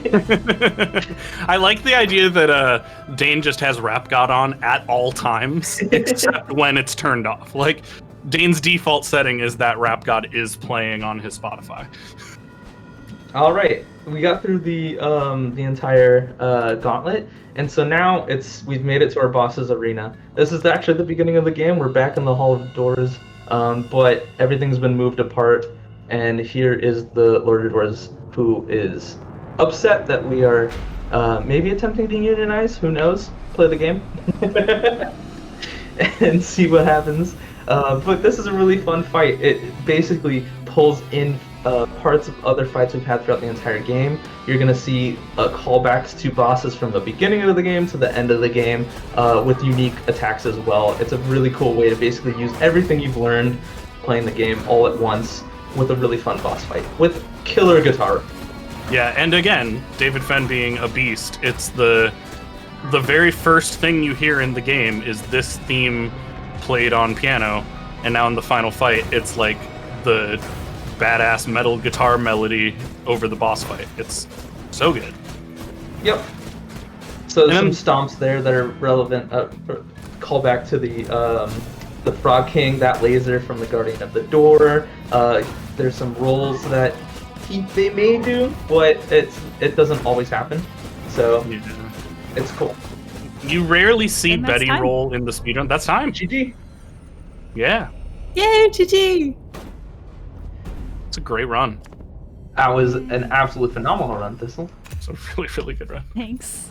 I like the idea that Dane just has Rap God on at all times, except when it's turned off. Like, Dane's default setting is that Rap God is playing on his Spotify. All right, we got through the entire gauntlet, and so now we've made it to our boss's arena. This is actually the beginning of the game. We're back in the Hall of Doors, but everything's been moved apart, and here is the Lord of Doors, who is upset that we are maybe attempting to unionize. Who knows? Play the game and see what happens. But this is a really fun fight. It basically pulls in parts of other fights we've had throughout the entire game. You're going to see callbacks to bosses from the beginning of the game to the end of the game with unique attacks as well. It's a really cool way to basically use everything you've learned playing the game all at once with a really fun boss fight with killer guitar. Yeah, and again, David Fenn being a beast, it's the very first thing you hear in the game is this theme played on piano, and now in the final fight, it's like the badass metal guitar melody over the boss fight. It's so good. Yep. So there's some stomps there that are relevant. Call back to the Frog King, that laser from the Guardian of the Door. There's some rolls that they may do, but it doesn't always happen. So yeah. It's cool. You rarely see Betty time. roll in the speedrun. That's time. GG. Yeah. Yay, GG! It's a great run. That was an absolute phenomenal run, Thistle. It's a really, really good run. Thanks.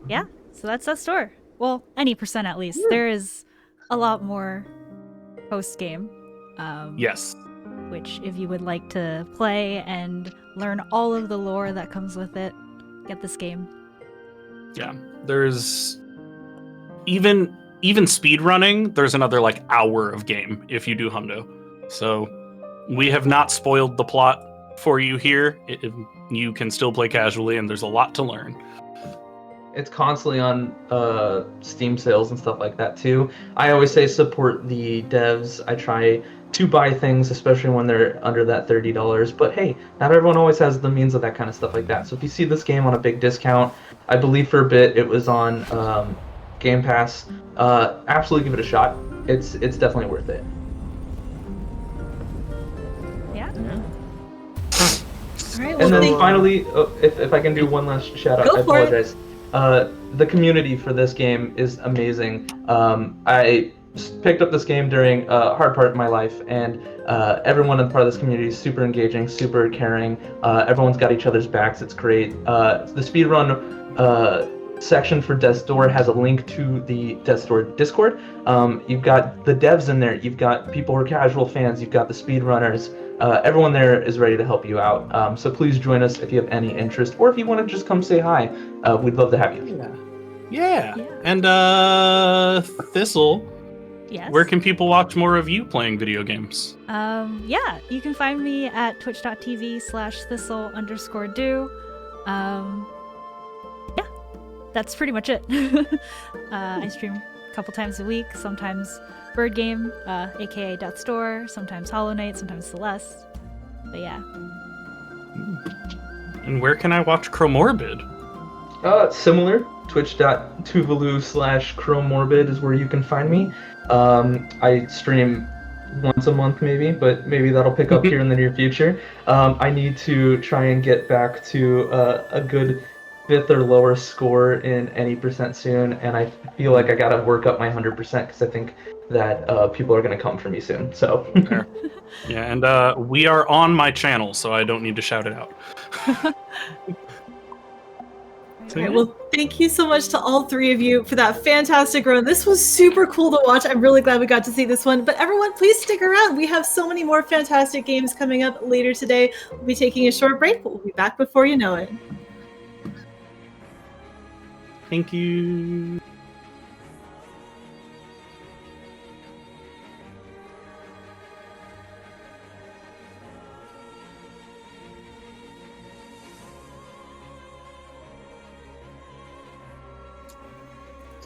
Yeah, so that's that store. Well, any percent at least. There is a lot more post-game. Yes. Which, if you would like to play and learn all of the lore that comes with it, get this game. Yeah, there's even speed running. There's another hour of game if you do Hundo. So we have not spoiled the plot for you here. You can still play casually, and there's a lot to learn. It's constantly on Steam sales and stuff like that too. I always say support the devs. I try to buy things, especially when they're under that $30. But hey, not everyone always has the means of that kind of stuff like that. So if you see this game on a big discount, I believe for a bit it was on Game Pass, absolutely give it a shot. It's definitely worth it. Yeah. All right, well, And then thank finally, if I can do one last shout out, Go I for it. apologize. The community for this game is amazing. I picked up this game during a hard part of my life, and everyone in part of this community is super engaging, super caring. Everyone's got each other's backs. It's great. The speedrun section for Death's Door has a link to the Death's Door Discord. You've got the devs in there. You've got people who are casual fans. You've got the speedrunners. Everyone there is ready to help you out. So please join us if you have any interest, or if you want to just come say hi. We'd love to have you. Yeah. And Thistle, Yes. where can people watch more of you playing video games? Yeah, you can find me at twitch.tv/thistle_do. Yeah, that's pretty much it. I stream a couple times a week, sometimes Bird Game, aka Death Store, sometimes Hollow Knight, sometimes Celeste. But yeah. And where can I watch Chromorbid? Similar, twitch.tuvalu/chromorbid is where you can find me. I stream once a month maybe, but maybe that'll pick up here in the near future. I need to try and get back to a good 5th or lower score in any percent soon, and I feel like I gotta work up my 100% because I think that people are gonna come for me soon. So. Fair. Yeah, and we are on my channel, so I don't need to shout it out. All right, well, thank you so much to all three of you for that fantastic run. This was super cool to watch. I'm really glad we got to see this one. But everyone, please stick around. We have so many more fantastic games coming up later today. We'll be taking a short break, but we'll be back before you know it. Thank you.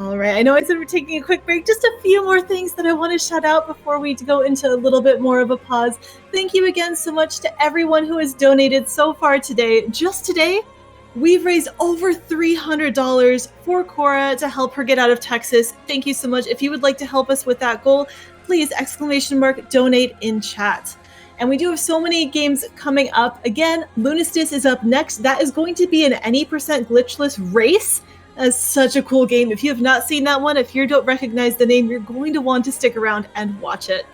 All right, I know I said we're taking a quick break. Just a few more things that I want to shout out before we go into a little bit more of a pause. Thank you again so much to everyone who has donated so far today. Just today, we've raised over $300 for Cora to help her get out of Texas. Thank you so much. If you would like to help us with that goal, please !donate in chat. And we do have so many games coming up. Again, Lunistis is up next. That is going to be an any percent glitchless race. That's such a cool game. If you have not seen that one, if you don't recognize the name, you're going to want to stick around and watch it.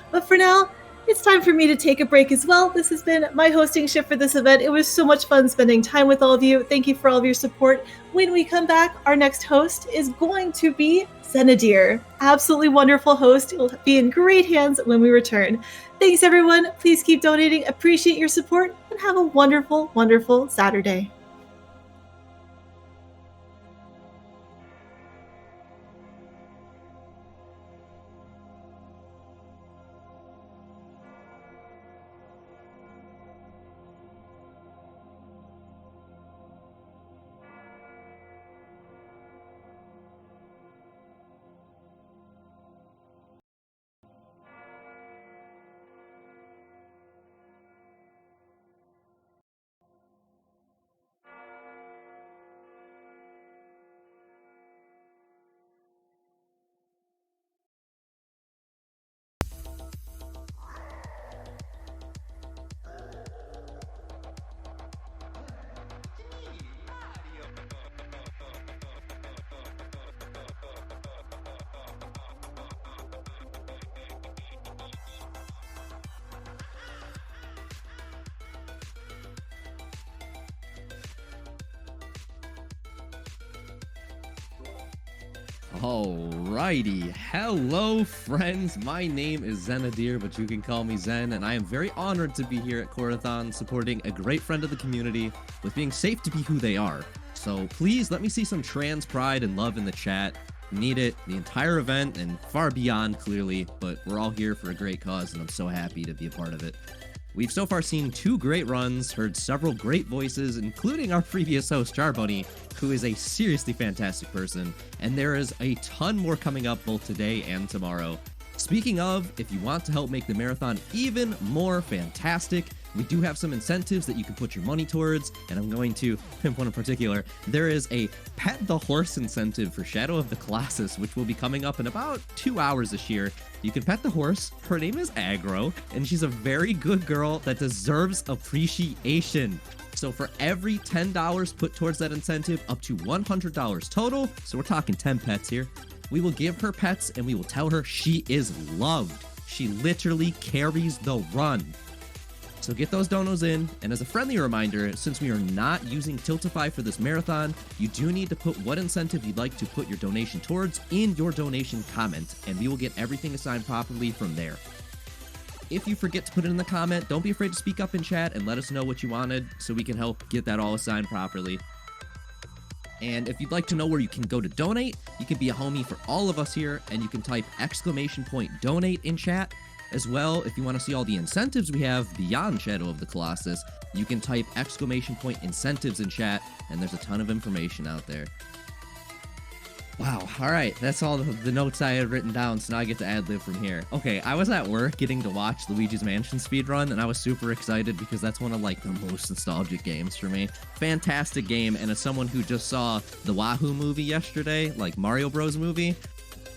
But for now, it's time for me to take a break as well. This has been my hosting shift for this event. It was so much fun spending time with all of you. Thank you for all of your support. When we come back, our next host is going to be Zenadir. Absolutely wonderful host. You'll be in great hands when we return. Thanks, everyone. Please keep donating. Appreciate your support and have a wonderful, wonderful Saturday. Alrighty, hello friends, my name is Zenadir, but you can call me Zen, and I am very honored to be here at Corathon, supporting a great friend of the community with being safe to be who they are. So please let me see some trans pride and love in the chat. Need it the entire event and far beyond, clearly, but we're all here for a great cause, and I'm so happy to be a part of it. We've so far seen 2 great runs, heard several great voices, including our previous host, Charbunny, who is a seriously fantastic person, and there is a ton more coming up both today and tomorrow. Speaking of, if you want to help make the marathon even more fantastic, we do have some incentives that you can put your money towards, and I'm going to pimp one in particular. There is a Pet the Horse incentive for Shadow of the Colossus, which will be coming up in about 2 hours this year. You can pet the horse. Her name is Aggro, and she's a very good girl that deserves appreciation. So for every $10 put towards that incentive, up to $100 total, so we're talking 10 pets here, we will give her pets and we will tell her she is loved. She literally carries the run. So get those donos in, and as a friendly reminder, since we are not using Tiltify for this marathon, you do need to put what incentive you'd like to put your donation towards in your donation comment, and we will get everything assigned properly from there. If you forget to put it in the comment, don't be afraid to speak up in chat and let us know what you wanted so we can help get that all assigned properly. And if you'd like to know where you can go to donate, you can be a homie for all of us here, and you can type !donate in chat. As well, if you want to see all the incentives we have beyond Shadow of the Colossus, you can type !incentives in chat, and there's a ton of information out there. Wow, alright, that's all the notes I had written down, so now I get to ad-lib from here. Okay, I was at work getting to watch Luigi's Mansion speedrun, and I was super excited because that's one of, like, the most nostalgic games for me. Fantastic game, and as someone who just saw the Wahoo movie yesterday, like Mario Bros. Movie,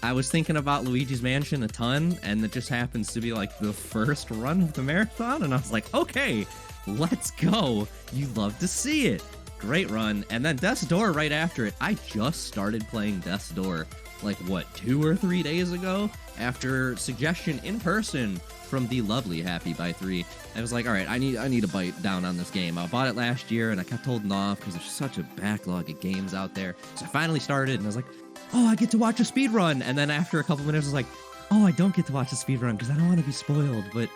I was thinking about Luigi's Mansion a ton, and it just happens to be, like, the first run of the marathon, and I was like, okay, let's go. You love to see it. Great run. And then Death's Door right after it. I just started playing Death's Door, like, what, 2 or 3 days ago? After suggestion in person from the lovely Happy by 3. I was like, all right, I need to bite down on this game. I bought it last year, and I kept holding off because there's such a backlog of games out there. So I finally started, and I was like, oh, I get to watch a speedrun. And then after a couple minutes, I was like, oh, I don't get to watch a speedrun because I don't want to be spoiled, but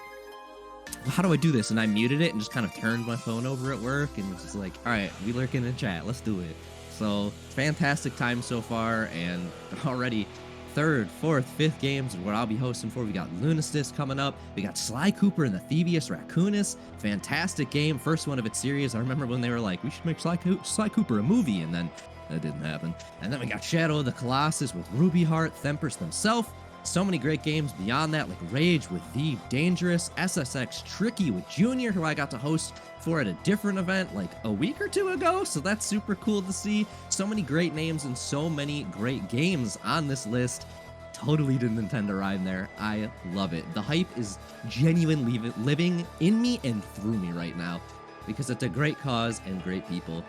how do I do this? And I muted it and just kind of turned my phone over at work and was just like, all right, we lurking in chat, let's do it. So fantastic time so far, and already 3rd, 4th, 5th games where I'll be hosting for. We got Lunistis coming up. We got Sly Cooper and the Thievius Raccoonus. Fantastic game, first one of its series. I remember when they were like, we should make Sly Cooper a movie, and then that didn't happen. And then we got Shadow of the Colossus with Ruby Heart, Thempers himself. So many great games beyond that, like Rage with The Dangerous, SSX Tricky with Junior, who I got to host for at a different event like a week or 2 ago, so that's super cool to see. So many great names and so many great games on this list. Totally didn't intend to rhyme there. I love it. The hype is genuinely living in me and through me right now, because it's a great cause and great people.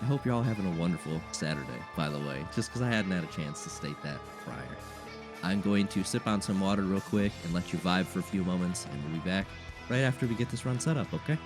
I hope you're all having a wonderful Saturday, by the way, just because I hadn't had a chance to state that prior. I'm going to sip on some water real quick and let you vibe for a few moments, and we'll be back right after we get this run set up, okay?